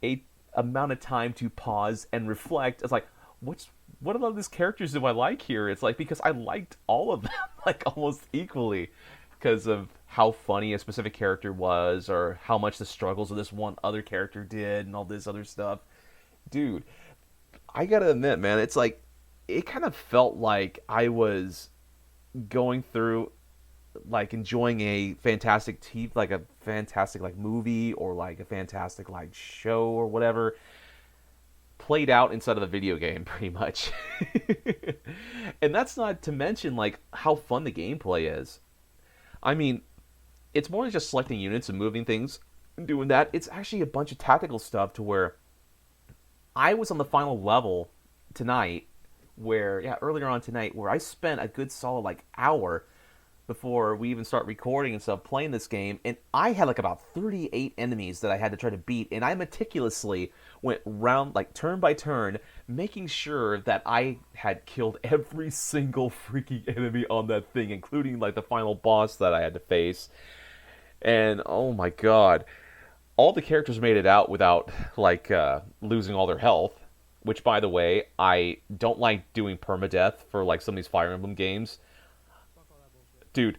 a amount of time to pause and reflect. It's like, what about these characters do I like here? It's like because I liked all of them like almost equally because of how funny a specific character was or how much the struggles of this one other character did and all this other stuff. Dude, I gotta admit, man, it's like it kind of felt like I was going through like enjoying a fantastic like a fantastic like movie or like a fantastic like show or whatever played out inside of the video game pretty much. And that's not to mention like how fun the gameplay is. I mean, it's more than just selecting units and moving things and doing that. It's actually a bunch of tactical stuff to where I was on the final level tonight where yeah earlier on tonight where I spent a good solid like hour before we even start recording and stuff playing this game, and I had like about 38 enemies that I had to try to beat, and I meticulously went round like turn by turn making sure that I had killed every single freaking enemy on that thing, including like the final boss that I had to face. And oh my god, all the characters made it out without like losing all their health, which by the way, I don't like doing permadeath for like some of these Fire Emblem games. Dude,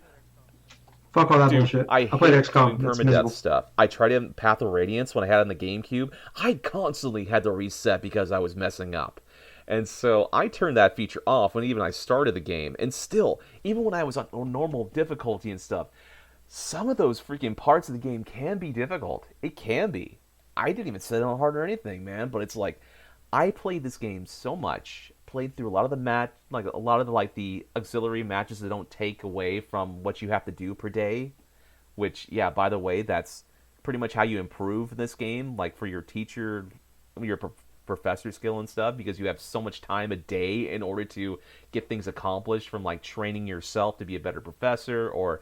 Fuck all that dude, bullshit. I I played hate doing XCOM. It's permadeath miserable. stuff. I tried it in Path of Radiance when I had it on the GameCube. I constantly had to reset because I was messing up. And so I turned that feature off when even I started the game. And still, even when I was on normal difficulty and stuff, some of those freaking parts of the game can be difficult. It can be. I didn't even set it on hard or anything, man. But it's like, I played this game so much, played through a lot of the like a lot of the like the auxiliary matches that don't take away from what you have to do per day. Which, yeah, by the way, that's pretty much how you improve in this game, like for your teacher, your professor skill and stuff, because you have so much time a day in order to get things accomplished from like training yourself to be a better professor or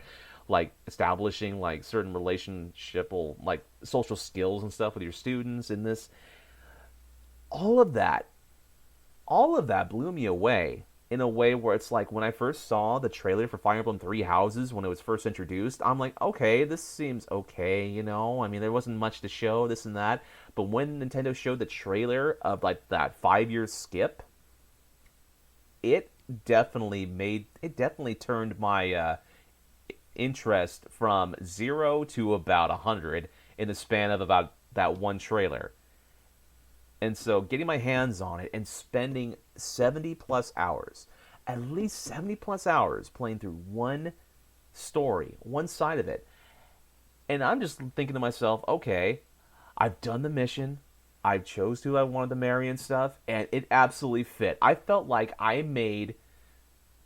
like establishing like certain relationship like social skills and stuff with your students in this. All of that all of that blew me away in a way where it's like when I first saw the trailer for Fire Emblem Three Houses when it was first introduced, I'm like, okay, this seems okay, you know? I mean, there wasn't much to show, this and that. But when Nintendo showed the trailer of like that 5 year skip, it definitely turned my interest from 0 to about 100 in the span of about that one trailer. And so getting my hands on it and spending 70 plus hours, at least 70 plus hours playing through one story, one side of it. And I'm just thinking to myself, okay, I've done the mission. I chose who I wanted to marry and stuff, and it absolutely fit. I felt like I made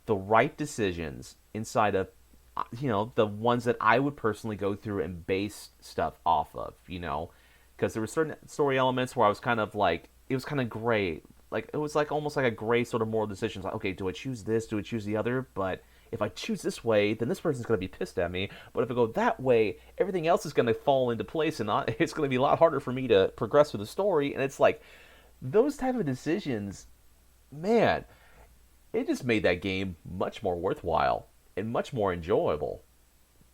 the right decisions inside of, the ones that I would personally go through and base stuff off of, because there were certain story elements where I was kind of like, it was kind of gray. Like, it was like almost like a gray sort of moral decisions. Like, okay, do I choose this? Do I choose the other? But if I choose this way, then this person's going to be pissed at me. But if I go that way, everything else is going to fall into place, and it's going to be a lot harder for me to progress through the story. And it's like those type of decisions, man, it just made that game much more worthwhile and much more enjoyable.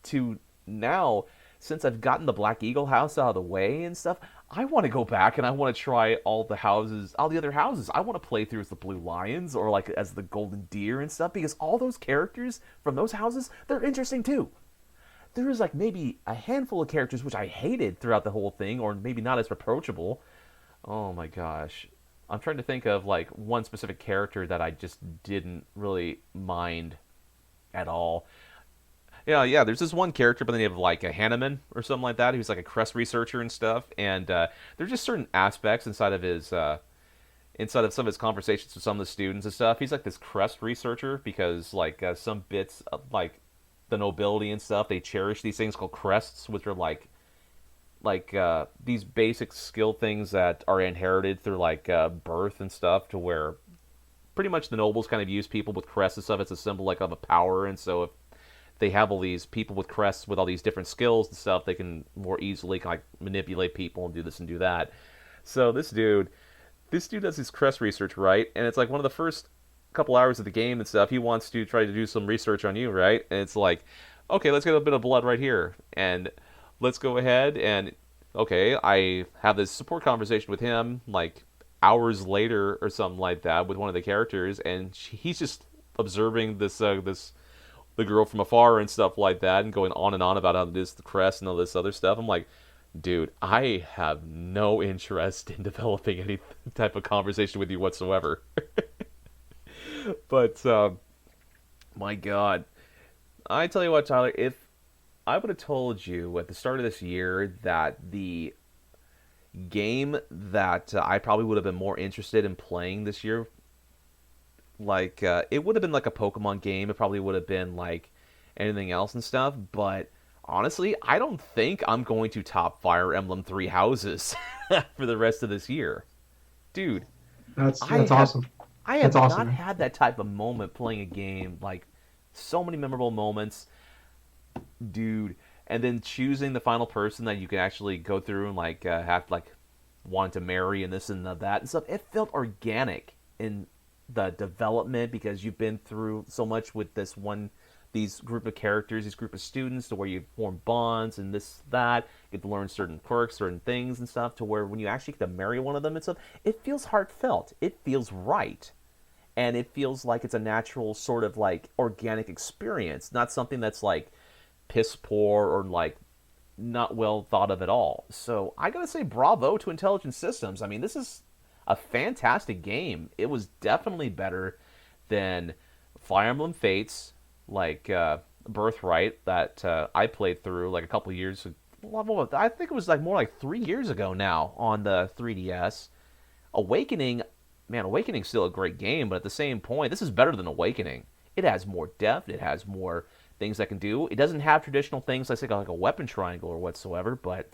To now, since I've gotten the Black Eagle house out of the way and stuff, I want to go back and I want to try all the houses, all the other houses. I want to play through as the Blue Lions or like as the Golden Deer and stuff because all those characters from those houses, they're interesting too. There was like maybe a handful of characters which I hated throughout the whole thing or maybe not as approachable. Oh my gosh. I'm trying to think of like one specific character that I just didn't really mind at all. Yeah. There's this one character by the name of like a Hanneman or something like that, who's like a crest researcher and stuff. And there's just certain aspects inside of some of his conversations with some of the students and stuff. He's like this crest researcher because like some bits of like the nobility and stuff, they cherish these things called crests, which are like these basic skill things that are inherited through like birth and stuff, to where pretty much the nobles kind of use people with crests and stuff as a symbol like of a power. And so if they have all these people with crests with all these different skills and stuff, they can more easily like manipulate people and do this and do that. So this dude does his crest research, right? And it's like one of the first couple hours of the game and stuff, he wants to try to do some research on you, right? And it's like, okay, let's get a bit of blood right here, and let's go ahead and okay, I have this support conversation with him like hours later or something like that with one of the characters, and he's just observing this the girl from afar and stuff like that, and going on and on about how this the crest and all this other stuff. I'm like, dude, I have no interest in developing any type of conversation with you whatsoever. But my God, I tell you what, Tyler, if I would have told you at the start of this year that the game that I probably would have been more interested in playing this year, like it would have been like a Pokemon game. It probably would have been like anything else and stuff. But honestly, I don't think I'm going to top Fire Emblem Three Houses for the rest of this year, dude. I That's have awesome. I have That's awesome, not man. had that type of moment playing a game, like so many memorable moments, dude. And then choosing the final person that you can actually go through and like have like want to marry and this and that and stuff. It felt organic in the development because you've been through so much with these group of characters, these group of students, to where you form bonds and this that, you get to learn certain quirks, certain things and stuff, to where when you actually get to marry one of them and stuff, it feels heartfelt, it feels right, and it feels like it's a natural sort of like organic experience, not something that's like piss poor or like not well thought of at all. So I gotta say, bravo to Intelligent Systems. I mean, this is a fantastic game. It was definitely better than Fire Emblem Fates, like Birthright, that I played through like a couple years. I think it was like more like 3 years ago now on the 3DS. Awakening, man, Awakening's still a great game, but at the same point, this is better than Awakening. It has more depth. It has more things that can do. It doesn't have traditional things like a weapon triangle or whatsoever, but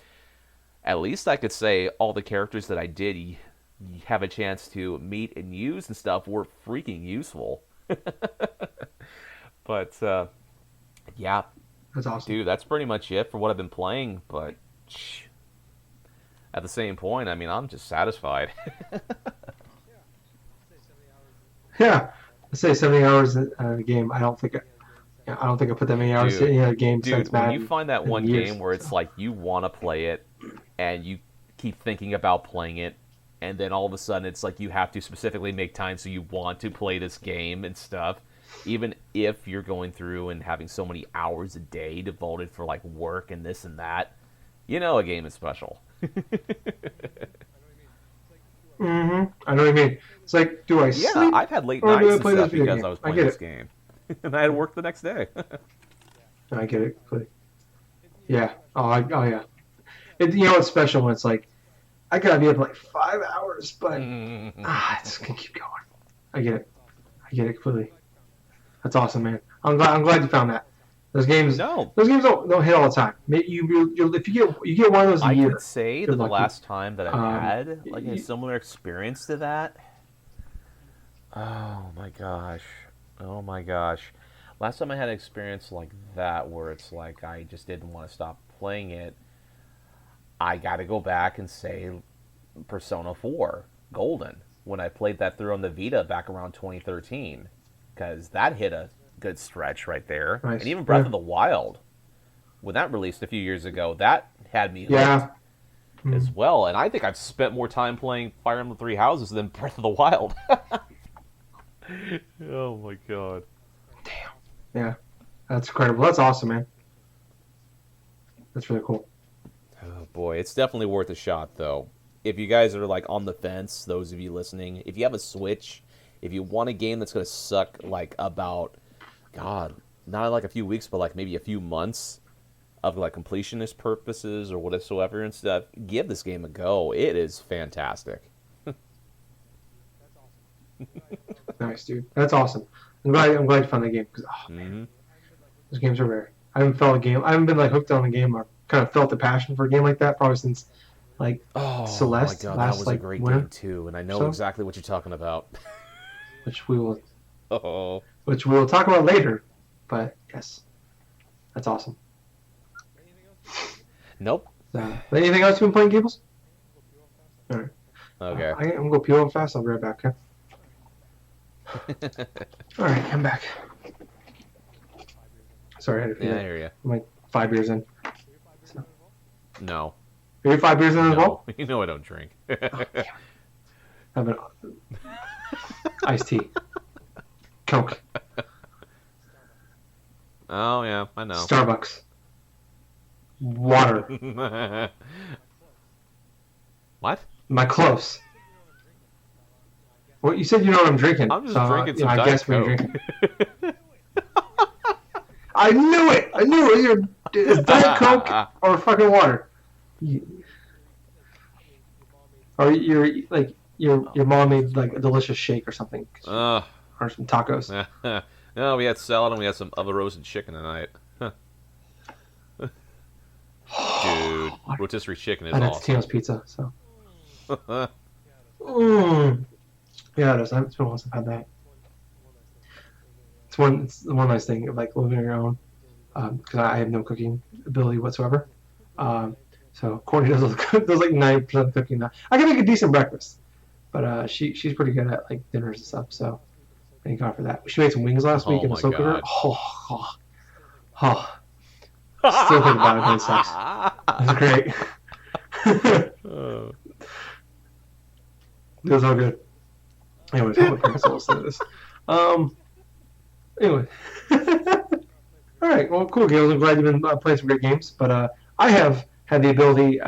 at least I could say all the characters that I did have a chance to meet and use and stuff were freaking useful. But yeah, That's awesome. dude, that's pretty much it for what I've been playing. But at the same point, I mean, I'm just satisfied. Yeah, I say 70 hours in a game. I don't think I put that many hours in dude, a game dude, since when you Madden find that in one years. game where it's So like you want to play it and you keep thinking about playing it, and then all of a sudden it's like you have to specifically make time so you want to play this game and stuff, even if you're going through and having so many hours a day devoted for like work and this and that, you know a game is special. I know what you mean. It's like, do I Yeah, sleep I've had late or do nights I and play this stuff video because game? I was I playing get this it. game. And I had to work the next day. I get it. But yeah. Oh yeah. You know what's special when it's like I gotta be up like 5 hours, but it's gonna keep going. I get it. I get it completely. That's awesome, man. I'm glad you found that. Those games, No, those games don't hit all the time. If you get one of those a I could year, say you're that the lucky. last time that I've Um, had like a y- similar experience to that. Oh my gosh. Oh my gosh. Last time I had an experience like that where it's like I just didn't want to stop playing it, I got to go back and say Persona 4 Golden when I played that through on the Vita back around 2013 because that hit a good stretch right there. Nice. And even Breath Yeah. of the Wild, when that released a few years ago, that had me hooked Yeah. as well. And I think I've spent more time playing Fire Emblem Three Houses than Breath of the Wild. Oh my god. Damn. Yeah. That's incredible. That's awesome, man. That's really cool. Oh boy, it's definitely worth a shot though. If you guys are like on the fence, those of you listening, if you have a Switch, if you want a game that's going to suck like about god, not like a few weeks but like maybe a few months of like completionist purposes or whatsoever and stuff, give this game a go. It is fantastic. Nice, dude. That's awesome. I'm glad you found that game because those games are rare. I haven't felt a game. I haven't been like hooked on a game or kind of felt the passion for a game like that probably since like Celeste my god, last that was a great winter. game too, and I know exactly what you're talking about. which we will Oh. which we will talk about later. But yes, that's awesome. Nope. Anything else you've been playing, Gables? All right. Okay. I'm gonna go peel fast. I'll be right back. Okay. All right, I'm back. Sorry, I had to Yeah, I hear you. I'm like 5 beers in. So. No. Are you 5 beers in as well? You know I don't drink. Have an iced tea, Coke, Oh yeah, I know. Starbucks, water. What? My close. Well, you said you know what I'm drinking. I'm just so, drinking some I Diet guess what you're Coke. drinking. I knew it. I knew it. It's Diet Coke or fucking water. Or your mom made like a delicious shake or something, or some tacos. No, we had salad and we had some other roasted chicken tonight. Dude, rotisserie chicken is And it's awesome. Tino's Pizza. So. Yeah, it is. It's been a while since I've had that. It's the one nice thing of like living on your own, because I have no cooking ability whatsoever. So Courtney does like 90% cooking now. I can make a decent breakfast, but she's pretty good at like dinners and stuff. So thank God for that. She made some wings last week in the slow cooker. Still think about it, but it sucks. It was great. It was all good. Anyways, I'm gonna listen to this. Anyway. All right. Well, cool, Gails. I'm glad you've been playing some great games. But I have had the ability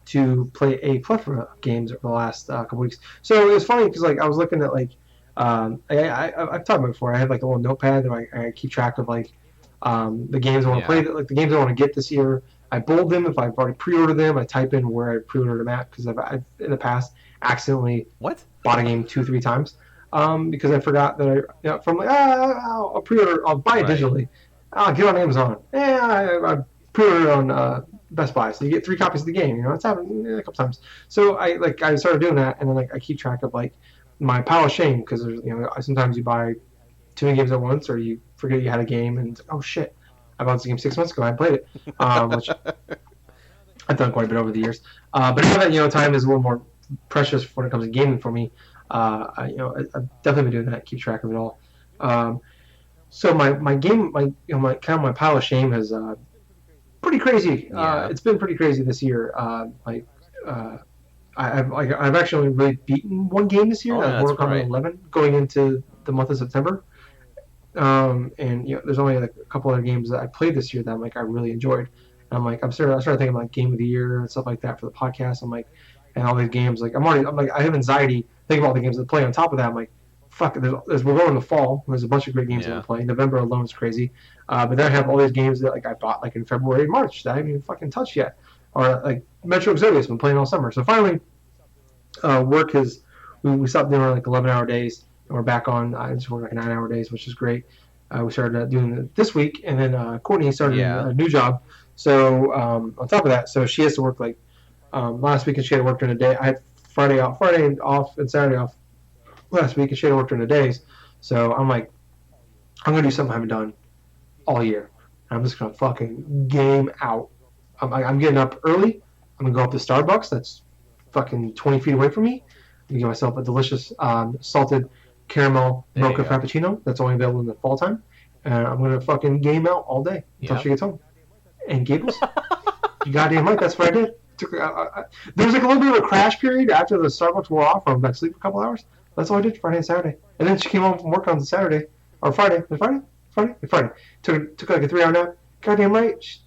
to play a plethora of games over the last couple weeks. So it was funny because like I was looking at like I've talked about it before. I have like a little notepad that I keep track of like the games I want to play, like the games I want to get this year. I bold them if I've already pre-ordered them. I type in where I pre-ordered them at because I've in the past accidentally bought a game 2-3 times because I forgot that from like I'll pre-order, I'll buy it digitally. I'll get on Amazon. I pre-ordered on Best Buy, so you get 3 copies of the game. You know, it's happened a couple times. So I started doing that, and then like I keep track of like my pile of shame because sometimes you buy too many games at once, or you forget you had a game, and oh shit, I bought this game 6 months ago. I played it, which I've done quite a bit over the years. But now that time is a little more precious when it comes to gaming for me. I've definitely been doing that. Keep track of it all. So my pile of shame has pretty crazy. It's been pretty crazy this year. I've actually really beaten one game this year. Mortal Kombat 11 going into the month of September. And there's only like a couple other games that I played this year that I'm like I really enjoyed. And I started thinking about game of the year and stuff like that for the podcast. I'm like, and all these games I have anxiety thinking about the games that play. On top of that, I'm like, fuck. We're going in the fall. There's a bunch of great games that I'm playing. November alone is crazy. But then I have all these games that like I bought like in February and March that I haven't even fucking touched yet. Or like Metro Exodus, been playing all summer. So finally, work has we stopped doing like 11-hour days. And we're back on. I just work like 9-hour days, which is great. We started doing it this week, and then Courtney started a new job. So on top of that, so she has to work like last week, and she had to work during the day. I had Friday off, and Saturday off last week, and she had to work during the days. So I'm like, I'm gonna do something I haven't done all year. And I'm just gonna fucking game out. I'm getting up early. I'm gonna go up to Starbucks. That's fucking 20 feet away from me. I'm gonna get myself a delicious salted caramel There you mocha go. frappuccino. That's only available in the fall time. And I'm gonna fucking game out all day until Yep. she gets home. And Gables, you goddamn right. That's what I did. There was like a little bit of a crash period after the Starbucks wore off. I'm back sleep for a couple hours. That's all I did Friday and Saturday. And then she came home from work on Saturday or Friday. Friday. Took like a 3 hour nap. Goddamn right. She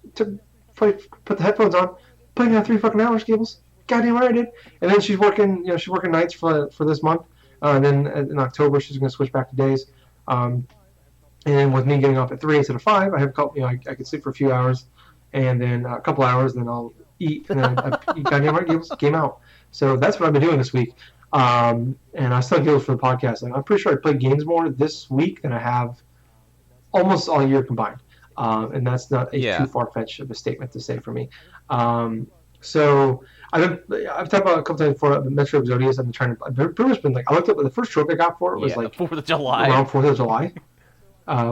put the headphones on. Playing out 3 fucking hours, Gables. Goddamn right I did. And then she's working. She's working nights for this month. And then in October she's gonna switch back to days. And then with me getting off at 3 instead of 5, I have a couple. I could sleep for a few hours, and then a couple hours, and then I'll eat, and then I eat goddamn right, Gables, game out. So that's what I've been doing this week. And I still Gables for the podcast. I'm pretty sure I played games more this week than I have almost all year combined. And that's not a too far-fetched of a statement to say for me. So I've talked about a couple times before Metro Exodus. I've pretty much been like, I looked up the first trophy I got for it was like 4th of July. Around 4th of July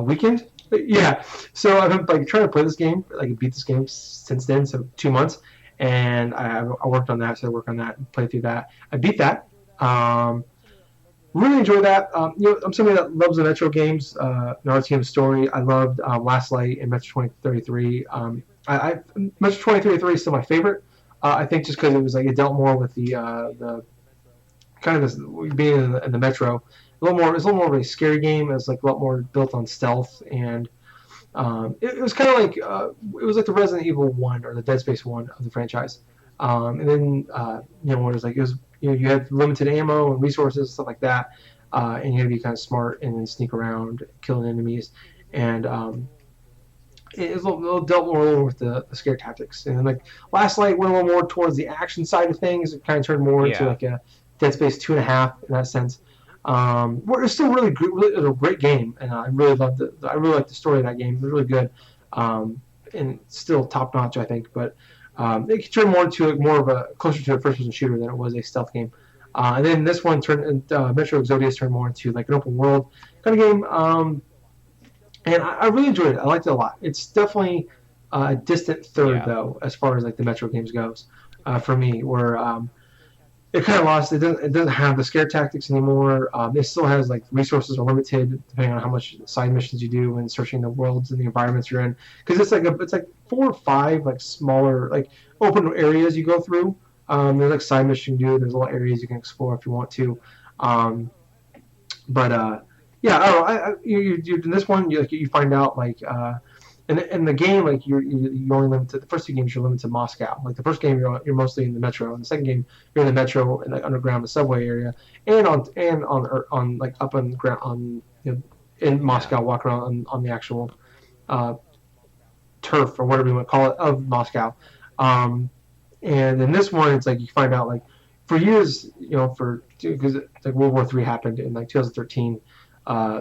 weekend. Yeah, so I've been like trying to play this game, like beat this game since then, so 2 months, and I worked on that, so I worked on that and played through that. I beat that. Really enjoy that. I'm somebody that loves the Metro games, Naruto Team Story. I loved Last Light and Metro 2033. Metro 2033 is still my favorite. I think just because it was like it dealt more with the kind of this, being in the Metro. It's a little more of a scary game. It was like a lot more built on stealth, and it was kind of like it was like the Resident Evil 1 or the Dead Space 1 of the franchise. And then where it was like it was you had limited ammo and resources and stuff like that, and you had to be kind of smart and then sneak around, killing enemies, and it was a little dealt more with the scare tactics. And then like Last Light went a little more towards the action side of things. It kind of turned more into like a Dead Space 2.5 in that sense. It's still really good. It was a great game, and I really loved it. I really liked the story of that game. It was really good, and still top notch, I think. But it turned more into more of a closer to a first-person shooter than it was a stealth game. And then this one turned Metro Exodus turned more into like an open world kind of game. And I really enjoyed it. I liked it a lot. It's definitely a distant third though, as far as like the Metro games goes, for me. Where it kind of lost. It doesn't have the scare tactics anymore. It still has like resources are limited depending on how much side missions you do when searching the worlds and the environments you're in. Because it's like 4 or 5 like smaller like open areas you go through. There's like side missions you do. There's a lot of areas you can explore if you want to. Yeah, I don't know. You in this one you find out like in the game like you're only limited. The first 2 games you're limited to Moscow. Like the first game you're mostly in the metro, and the second game you're in the metro and like underground, the subway area, and on like up on ground in Moscow, walk around on the actual turf or whatever you want to call it of Moscow. And in this one it's like you find out like for years because like World War III happened in like 2013.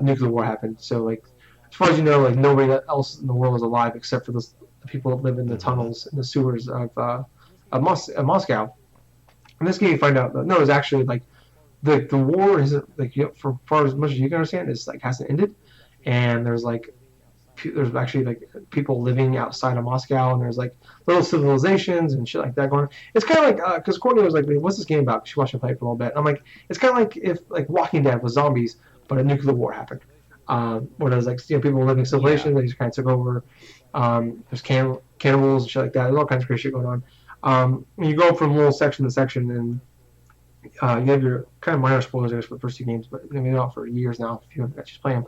Nuclear war happened. So like, as far as you know, like nobody else in the world is alive except for the people that live in the tunnels and the sewers of Moscow. In this game, you find out that no, it's actually like the war isn't like for far as much as you can understand, it's like hasn't ended, and there's actually like people living outside of Moscow, and there's like little civilizations and shit like that going on. It's kind of like because Courtney was like, "What's this game about?" She watched me play it for a little bit. I'm like, it's kind of like if like Walking Dead was zombies, but a nuclear war happened. Where there's like people living in civilizations, they just kind of took over. There's cannibals and shit like that. There's all kinds of crazy shit going on. And you go from little section to section, and you have your kind of minor spoilers I guess for the first 2 games, but maybe not for years now if you haven't actually played them.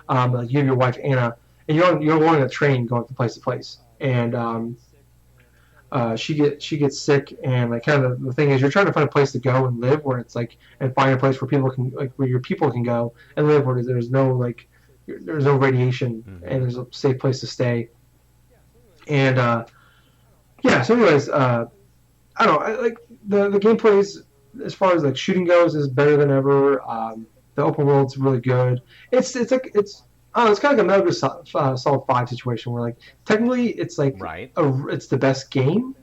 But like you have your wife Anna, and you're on a train going from place to place, and she gets sick, and like kind of the thing is you're trying to find a place to go and live where it's like and find a place where people can like where your people can go and live where there's no radiation and there's a safe place to stay. And so anyways, I don't know, like the gameplay is, as far as like shooting goes, is better than ever. The open world's really good. It's kind of like a Metal Gear Solid 5 situation where like technically it's like it's the best game,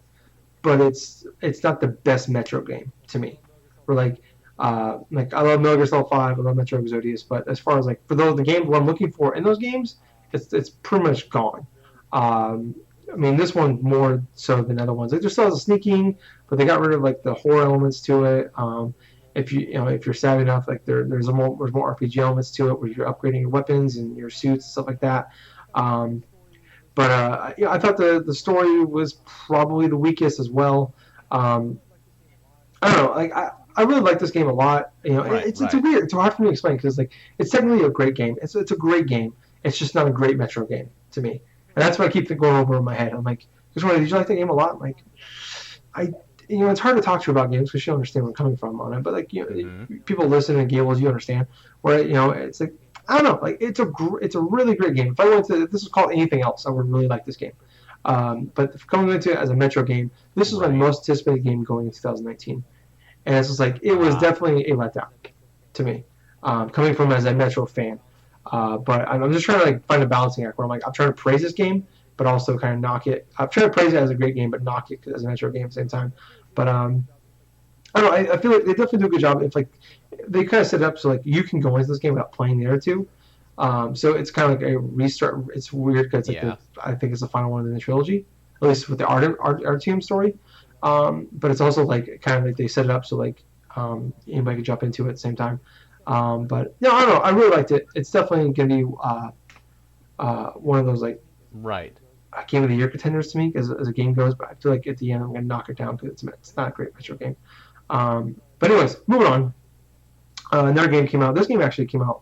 but it's not the best Metro game to me. Where like I love Metal Gear Solid 5, I love Metro Exodus, but as far as like for the games what I'm looking for in those games, it's pretty much gone. Um, I mean, this one more so than other ones. Like there's still sneaking, but they got rid of like the horror elements to it. If if you're savvy enough, like there's more RPG elements to it where you're upgrading your weapons and your suits and stuff like that. Um, but I thought the story was probably the weakest as well. Um, I don't know. Like I really like this game a lot. Right, It's a right. weird. It's hard for me to explain because like it's technically a great game. It's a great game. It's just not a great Metro game to me, and that's what I keep going over in my head. I'm like, did you like the game a lot? I'm like, I it's hard to talk to you about games because you don't understand where I'm coming from on it. But like Hmm. people listening to Gables, you understand. Where it's like I don't know. Like it's a really great game. If this was called anything else, I would really like this game. But coming into it as a Metro game, this was my Right. most anticipated game going in 2019, and it's just like it was Ah. definitely a letdown to me, coming from as a Metro fan. But I'm just trying to like find a balancing act where I'm trying to praise this game, but also kind of knock it. I'm trying to praise it as a great game, but knock it as a Metro game at the same time. But I don't know. I feel like they definitely do a good job. If like they kind of set it up so like you can go into this game without playing the other two. So it's kind of like a restart. It's weird because like Yeah. I think it's the final one in the trilogy, at least with the art team story. But it's also like kind of like they set it up so like anybody could jump into it at the same time. But no, I don't know. I really liked it. It's definitely gonna be one of those like Right. game of the year contenders to me as a game goes. But I feel like at the end I'm gonna knock it down because it's not a great Metro game. But anyways, moving on. Another game came out. This game actually came out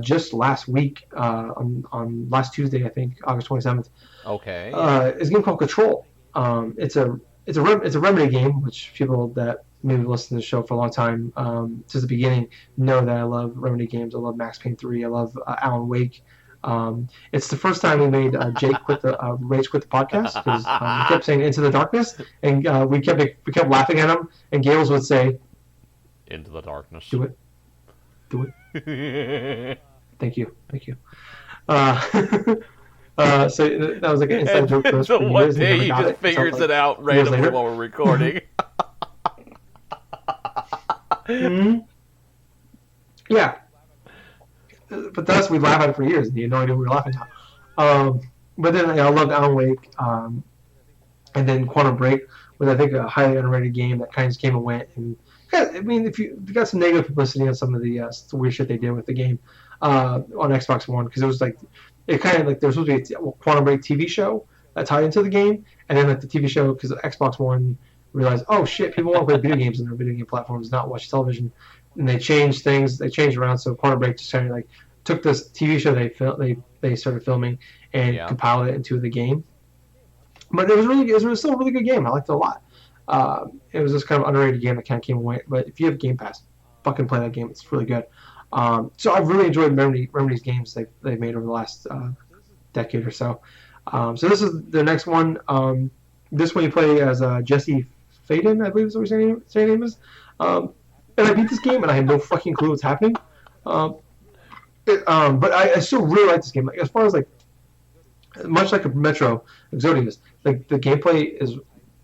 just last week on last Tuesday, I think, August 27th. Okay. It's a game called Control. It's a Remedy game, which people that maybe listen to the show for a long time since the beginning know that I love Remedy games. I love Max Payne 3. I love Alan Wake. It's the first time we made Jake Rage quit the podcast because he kept saying Into the Darkness, and we kept laughing at him. And Gables would say, Into the darkness. "Do it, do it. Thank you, thank you." Uh, so that was like an inside joke for us So for one years. And day never he got just it until, figures like, it out years randomly later. while we're recording. Hmm. Yeah, but to us, we laugh at it for years, and you had no idea what we were laughing at. But then I loved Alan Wake, and then Quantum Break was I think a highly underrated game that kind of just came and went. And I mean, if you got some negative publicity on some of the weird shit they did with the game on Xbox One, because it was like it kind of like there was supposed to be a Quantum Break TV show that tied into the game, and then like the TV show because Xbox One realized, oh shit, people want to play video games on their video game platforms, not watch television, and they changed things, they changed around. So Quantum Break just kind of like took this TV show they started filming and Yeah. compiled it into the game. But it was still a really good game. I liked it a lot. It was this kind of underrated game that kind of came away. But if you have Game Pass, fucking play that game. It's really good. So I've really enjoyed Remedy's games they've made over the last decade or so. So this is the next one. This one you play as Jesse Faden, I believe is what his name is. And I beat this game and I had no fucking clue what's happening. But I still really like this game. Like, as far as like, much like a Metro Exodius, like the gameplay is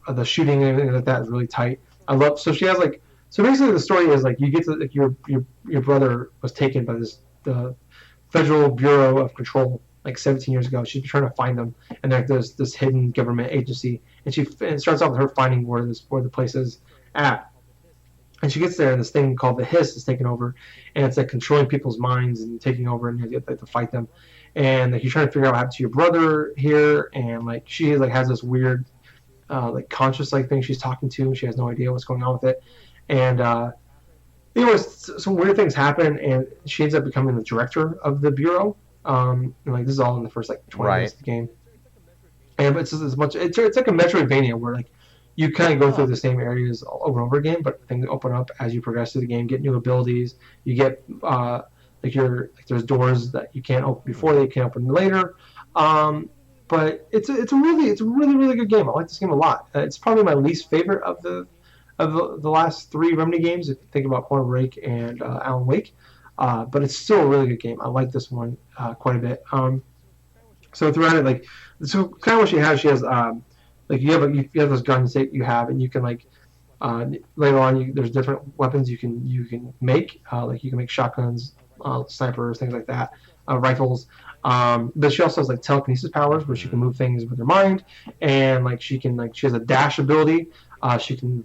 the shooting and everything like that is really tight. I love. So she has like. So basically, the story is like you get to like your brother was taken by the Federal Bureau of Control like 17 years ago. She's trying to find them, and like there's this hidden government agency, and it starts off with her finding where the place is at. And she gets there, and this thing called the Hiss is taking over, and it's like controlling people's minds and taking over, and you get like, to fight them. And like you're trying to figure out what happened to your brother here, and like she like has this weird, like conscious like thing she's talking to, and she has no idea what's going on with it. And anyways, some weird things happen, and she ends up becoming the director of the bureau. And like this is all in the first like 20 minutes of the game. And it's just as much. It's like a Metroidvania where like you kind of go through the same areas over and over again, but things open up as you progress through the game. Get new abilities. You get there's doors that you can't open before, they can open later. But it's a really good game. I like this game a lot. It's probably my least favorite of the last three Remedy games. If you think about Quantum Break and Alan Wake, but it's still a really good game. I like this one quite a bit. So throughout it, so kind of what she has like you have those guns that you have, and you can like later on there's different weapons you can make. Like you can make shotguns, snipers, things like that, rifles. But she also has like telekinesis powers where she can move things with her mind, and like she has a dash ability. She can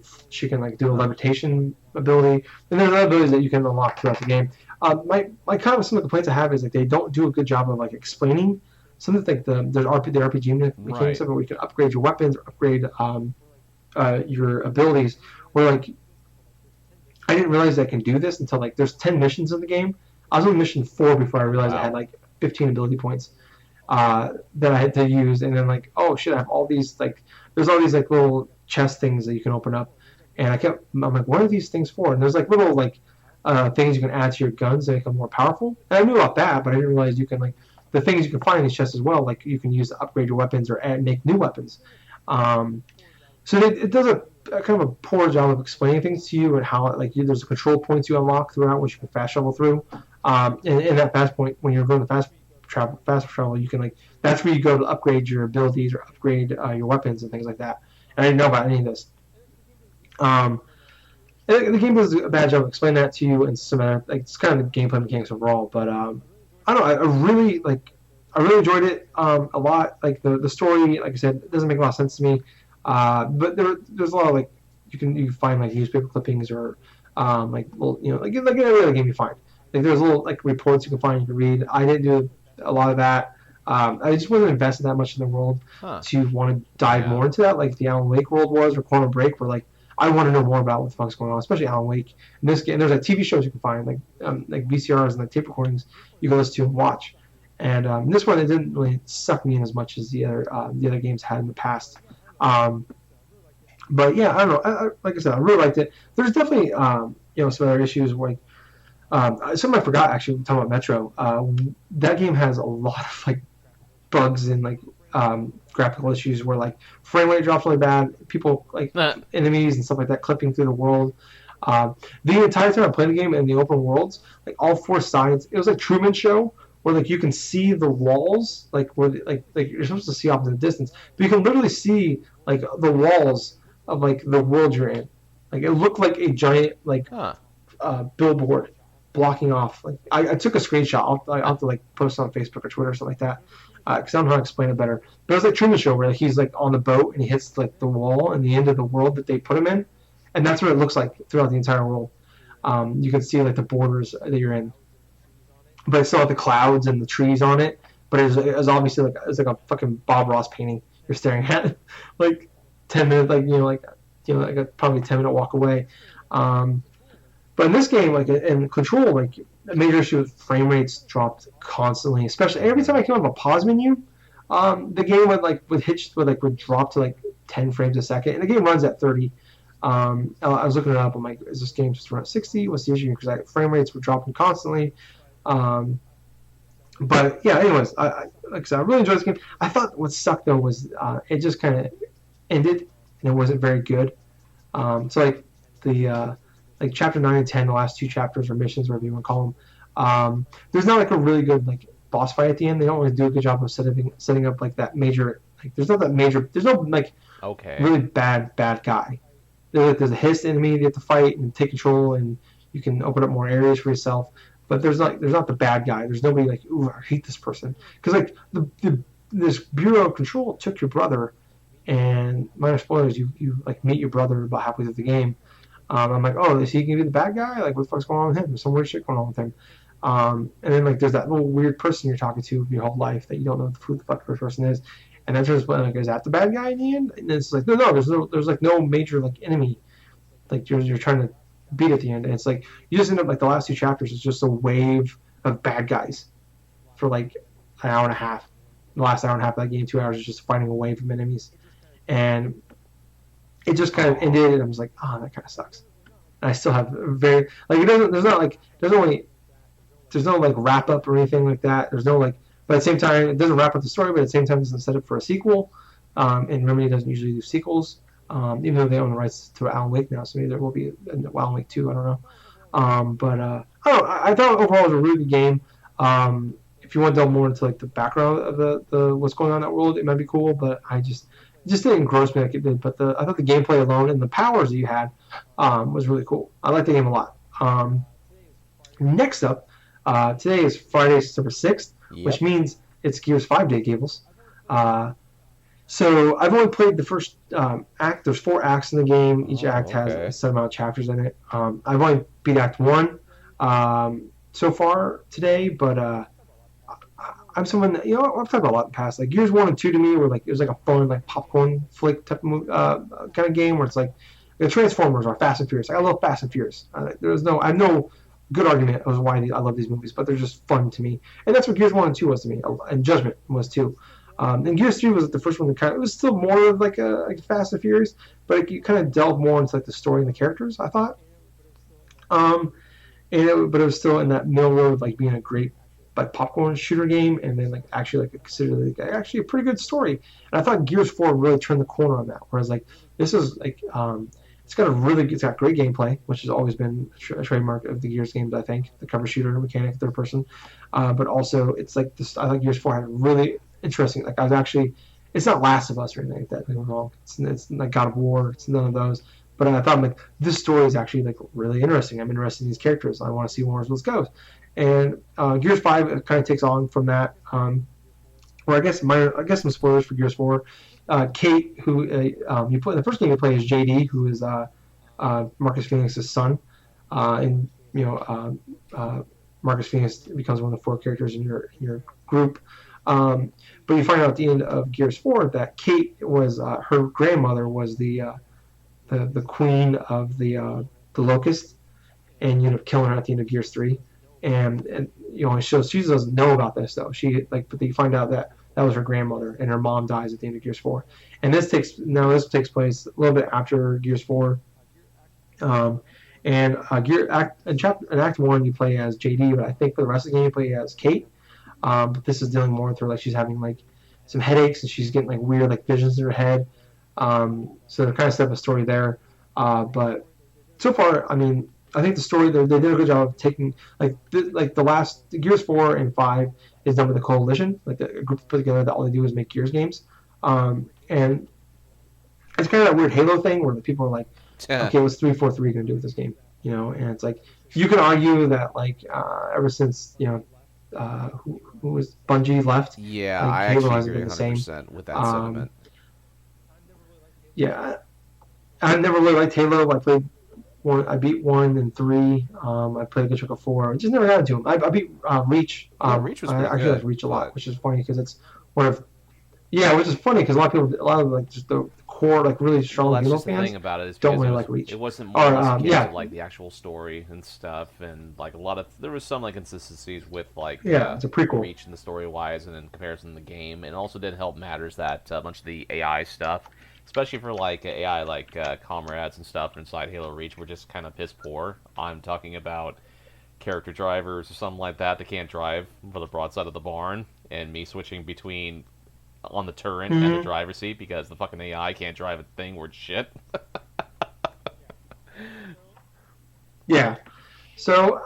like do a levitation ability, and there's other abilities that you can unlock throughout the game. My kind of some of the complaints I have is like they don't do a good job of like explaining something like the RPG mechanics of it, where you can upgrade your weapons or upgrade your abilities. Where like I didn't realize I can do this until like there's 10 missions in the game. I was on mission 4 before I realized I had like 15 ability points that I had to use, and then like, oh shit, I have all these like there's all these like little chest things that you can open up, and I'm like, what are these things for? And there's like little like things you can add to your guns that make them more powerful. And I knew about that, but I didn't realize you can like the things you can find in these chests as well. Like you can use to upgrade your weapons or make new weapons. So it does a kind of a poor job of explaining things to you and how like there's control points you unlock throughout which you can fast travel through. And in that fast point, when you're going to fast travel, you can like that's where you go to upgrade your abilities or upgrade your weapons and things like that. And I didn't know about any of this. The game does a bad job of explaining that to you, and some like it's kind of the gameplay mechanics overall. But I don't know. I really enjoyed it a lot. Like the story, like I said, it doesn't make a lot of sense to me. But there's a lot of like you find like newspaper clippings or like little, like every other game you find. Like there's little like reports you can find, you can read. I didn't do a lot of that. I just wasn't invested that much in the world to want to dive more into that, like the Alan Wake world was, or Quantum Break, where like I want to know more about what the fuck's going on, especially Alan Wake. In this game, there's like TV shows you can find, like VCRs and like tape recordings you can listen to and watch. And this one, it didn't really suck me in as much as the other games had in the past. But yeah, I don't know. Like I said, I really liked it. There's definitely some other issues where something I forgot actually talking about Metro. That game has a lot of like bugs and like graphical issues where like frame rate drops really bad. People like enemies and stuff like that clipping through the world. The entire time I played the game in the open worlds, like all 4 sides, it was like Truman Show where like you can see the walls, like where like you're supposed to see off in the distance, but you can literally see like the walls of like the world you're in. Like it looked like a giant like billboard blocking off. Like I took a screenshot. I'll have to like post it on Facebook or Twitter or something like that because I don't know how to explain it better. But it was like Truman Show where like, he's like on the boat and he hits like the wall and the end of the world that they put him in, and that's what it looks like throughout the entire world. You can see like the borders that you're in, but it's still like the clouds and the trees on it. But it's obviously like it's like a fucking Bob Ross painting you're staring at, like 10 minutes, like a probably 10-minute walk away. But in this game, like in Control, like a major issue with frame rates dropped constantly. Especially every time I came up a pause menu, the game would drop to like 10 frames a second, and the game runs at 30. I was looking it up. I'm like, is this game just run at 60? What's the issue? Because frame rates were dropping constantly. But yeah, anyways, like I said, I really enjoyed this game. I thought what sucked though was it just kind of ended and it wasn't very good. So like the like chapter 9 and 10, the last 2 chapters or missions, whatever you want to call them, there's not like a really good like boss fight at the end. They don't really do a good job of setting up like that major. Like there's no like really bad guy. There's a hiss enemy you have to fight and take control, and you can open up more areas for yourself. But there's not the bad guy. There's nobody like, ooh, I hate this person. Because like this Bureau of Control took your brother, and minor spoilers, you like meet your brother about halfway through the game. I'm like, oh, is he gonna be the bad guy? Like, what the fuck's going on with him? There's some weird shit going on with him. And then like there's that little weird person you're talking to your whole life that you don't know who the fuck the person is. And then just like, is that the bad guy in the end? And it's like, no, there's like no major like enemy, like you're trying to beat at the end. And it's like you just end up like the last 2 chapters is just a wave of bad guys for like an hour and a half. The last hour and a half of that game, 2 hours is just fighting a wave of enemies, and it just kind of ended. And I was like, oh, that kind of sucks. And I still have very like it doesn't. There's no like wrap up or anything like that. There's no like. But at the same time, it doesn't wrap up the story, but at the same time, it doesn't set up for a sequel. And Remedy doesn't usually do sequels, even though they own the rights to Alan Wake now, so maybe there will be an Alan Wake 2, I don't know. I thought overall it was a really good game. If you want to delve more into like the background of the what's going on in that world, it might be cool, but it just didn't engross me like it did. But I thought the gameplay alone and the powers that you had was really cool. I liked the game a lot. Next up, Today is Friday, September 6th, which Yep. means it's Gears 5 Day, Gables. Uh, so I've only played the first act. There's 4 acts in the game. Each act Oh, has a okay. set amount of chapters in it. I've only beat Act 1 so far today, but I'm someone that, I've talked about a lot in the past. Like Gears 1 and 2 to me were like, it was like a fun, like popcorn flick type of kind of game where it's like the Transformers or Fast and Furious. Like, I love Fast and Furious. I have no good argument as why I love these movies, but they're just fun to me. And that's what Gears 1 and 2 was to me, and Judgment was too. And Gears 3 was the first one that it was still more of like a Fast and Furious, but it kind of delved more into like the story and the characters, I thought. Um, but it was still in that middle road, like being a great like popcorn shooter game, and then like actually like considered like actually a pretty good story. And I thought Gears 4 really turned the corner on that. Whereas like this is like it's got great gameplay, which has always been a trademark of the Gears games. I think the cover shooter mechanic, third person, but also it's like this. I think Gears 4 had really interesting. Like I was actually, it's not Last of Us or anything like that. Don't get me wrong. It's like God of War. It's none of those. But I thought like this story is actually like really interesting. I'm interested in these characters. I want to see where this goes. And Gears 5 kind of takes on from that. Or I guess some spoilers for Gears 4. Kate, who you play the first game you play is JD, who is Marcus Phoenix's son, and Marcus Phoenix becomes one of the 4 characters in your group. But you find out at the end of Gears 4 that Kate was her grandmother was the queen of the Locust, and you end up killing her at the end of Gears 3. And it shows she doesn't know about this though. But you find out that that was her grandmother, and her mom dies at the end of Gears 4. And this takes place a little bit after Gears 4. And in Act 1 you play as JD, but I think for the rest of the game you play as Kate. But this is dealing more with her, like she's having like some headaches and she's getting like weird like visions in her head. So they're kind of set up a story there. But so far, I mean, I think the story they did a good job of taking the last Gears 4 and 5 is done with the Coalition, like a group put together that all they do is make Gears games. And it's kind of that weird Halo thing where the people are like, okay, what's 343 going to do with this game? And it's like you can argue that like ever since who was Bungie left, Yeah, like I Halo actually hasn't agree been the same. 100% with that Um, sentiment. yeah, I never really liked Halo. I played one. I beat 1 and 3. I played a good chunk of 4. I just never got into them. I beat Reach. Yeah, Reach was I pretty actually like good, Reach a lot, but which is funny because it's one of which is funny because a lot of like just the core like really well, strong that's Halo just the fans thing about it is don't because really like Reach. it wasn't more or Or less akin to yeah, like the actual story and stuff, and like a lot of there was some like inconsistencies with like yeah, it's a prequel. Reach and the story wise, and in comparison to the game, and it also didn't help matters that a bunch of the AI stuff, especially for like AI like comrades and stuff inside Halo Reach, were just kind of piss poor. I'm talking about character drivers or something like that can't drive for the broadside of the barn, and me switching between on the turret and the Mm-hmm. driver's seat because the fucking AI can't drive a thing worth shit. Yeah, so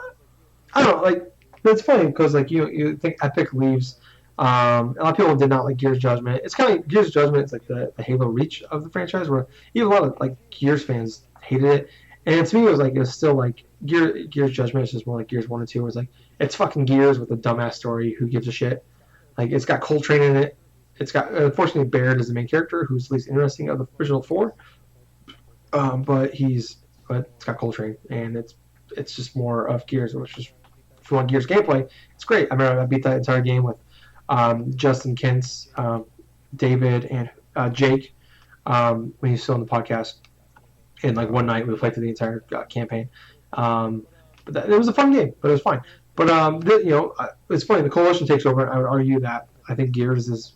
I don't know, like it's funny because like you think Epic leaves. A lot of people did not like Gears Judgment. It's kind of Gears Judgment. It's like the Halo Reach of the franchise, where even a lot of like Gears fans hated it. And to me, it was still like Gears Judgment is just more like Gears 1 and 2, where it's like it's fucking Gears with a dumbass story. Who gives a shit? Like it's got Coltrane in it. It's got unfortunately Baird is the main character, who's at least interesting of the original 4. But it's got Coltrane, and it's just more of Gears, which is if you want Gears gameplay, it's great. I remember I beat that entire game with Justin Kent's, David, and Jake when he's still on the podcast. And like one night we played through the entire campaign. It was a fun game, but it was fine. But it's funny. The Coalition takes over. I would argue that I think Gears is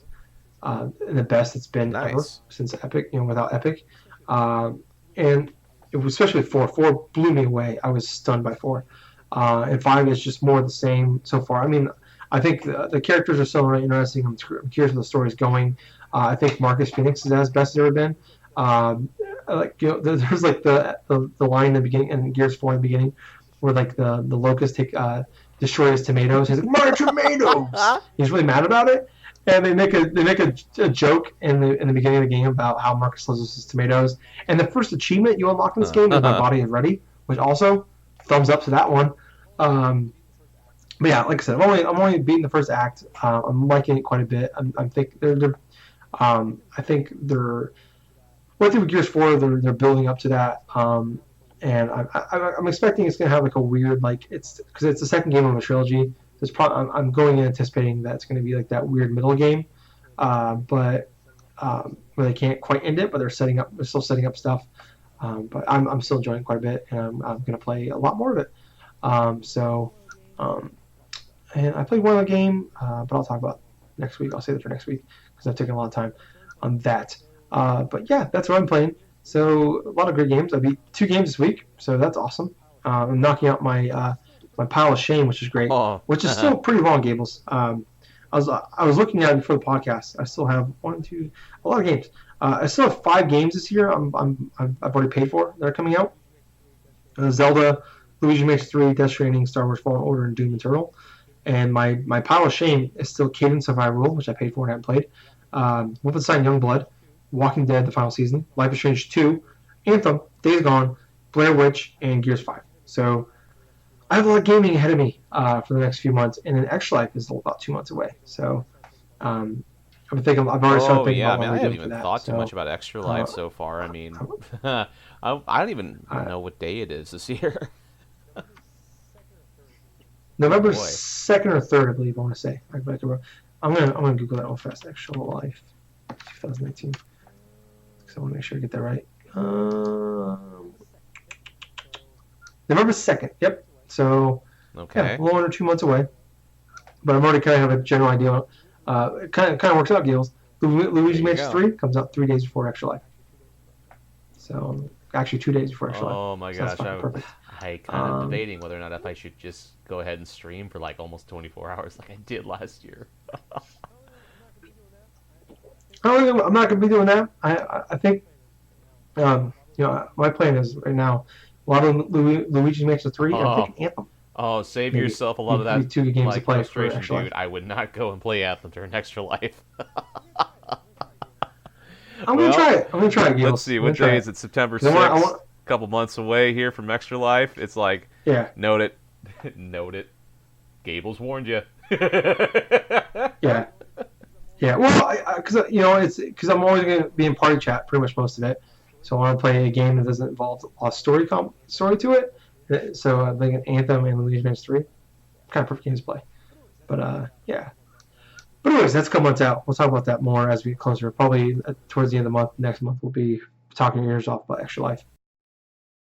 the best it's been ever Nice. since Epic. Without Epic, and it was especially 4. 4 blew me away. I was stunned by 4. And 5 is just more of the same so far. I mean, I think the characters are so really interesting. I'm curious where the story's going. I think Marcus Phoenix is as best as ever been. There's like the line in the beginning in Gears 4 in the beginning where like the locust destroy his tomatoes. He's like, my tomatoes. He's really mad about it, and they make a joke in the beginning of the game about how Marcus loves his tomatoes. And the first achievement you unlock in this game is My Body is Ready, which also thumbs up to that one. But yeah, like I said, I'm only beating the first act. I'm liking it quite a bit. I'm think they're I think they're well, I think with Gears 4 they're building up to that. And I'm expecting it's gonna have like a weird like it's because it's the second game of a trilogy. There's probably I'm going in anticipating that it's gonna be like that weird middle game, but where they can't quite end it, but they're still setting up stuff. But I'm still enjoying quite a bit, and I'm gonna play a lot more of it. So. And I played one other game, but I'll talk about next week. I'll save it for next week because I've taken a lot of time on that. But yeah, that's what I'm playing. So a lot of great games. I beat 2 games this week, so that's awesome. I'm knocking out my pile of shame, which is great. Oh, Which is still pretty long, Gables. I was looking at it before the podcast. I still have a lot of games. I still have 5 games this year. I've already paid for that are coming out. Zelda, Luigi Mansion 3, Death Stranding, Star Wars Fallen Order, and Doom Eternal. And my pile of shame is still Cadence of Hyrule, which I paid for and haven't played. Wolfenstein Youngblood, Walking Dead, the final season, Life is Strange 2, Anthem, Days Gone, Blair Witch, and Gears 5. So I have a lot of gaming ahead of me for the next few months, and then Extra Life is about 2 months away. So I've already started thinking yeah, about what man, I we're haven't doing for even that. thought too So much about Extra Life so far. I mean, I don't even know what day it is this year. Oh November boy. 2nd or 3rd, I believe. I want to say. I'm gonna Google that real fast. Extra Life, 2019. Because I want to make sure I get that right. November 2nd. Yep. So yeah, Okay. a little under 2 months away. But I'm already kind of have a general idea. It kind of works out, Gables. There Luigi you Mansion go. 3 comes out 3 days before Extra Life. So actually 2 days before Extra Life. Oh my So that's gosh, fucking perfect. I kind of Um, debating whether or not if I should just go ahead and stream for like almost 24 hours like I did last year. I'm not gonna be doing that. I think my plan is right now. A lot of Luigi Mansion 3, and I'm Oh, thinking Anthem. oh, save Maybe yourself a lot of be that 2 games to like play for frustration, Extra Life. dude. I would not go and play Anthem during Extra Life. I'm gonna Well, try it. I'm gonna try it, let's Gales. see, I'm gonna what try day it. is it? September 'Cause 6th? A couple months away here from Extra Life. It's like, yeah, note it. Note it. Gables warned you. yeah, yeah. Well, because it's because I'm always gonna be in party chat pretty much most of it. So I want to play a game that doesn't involve a story to it. So I think Anthem and Luigi Mansion 3 kind of perfect games to play. But yeah. But anyways, that's a couple months out. We'll talk about that more as we get closer. Probably towards the end of the month. Next month we'll be talking your ears off about Extra Life.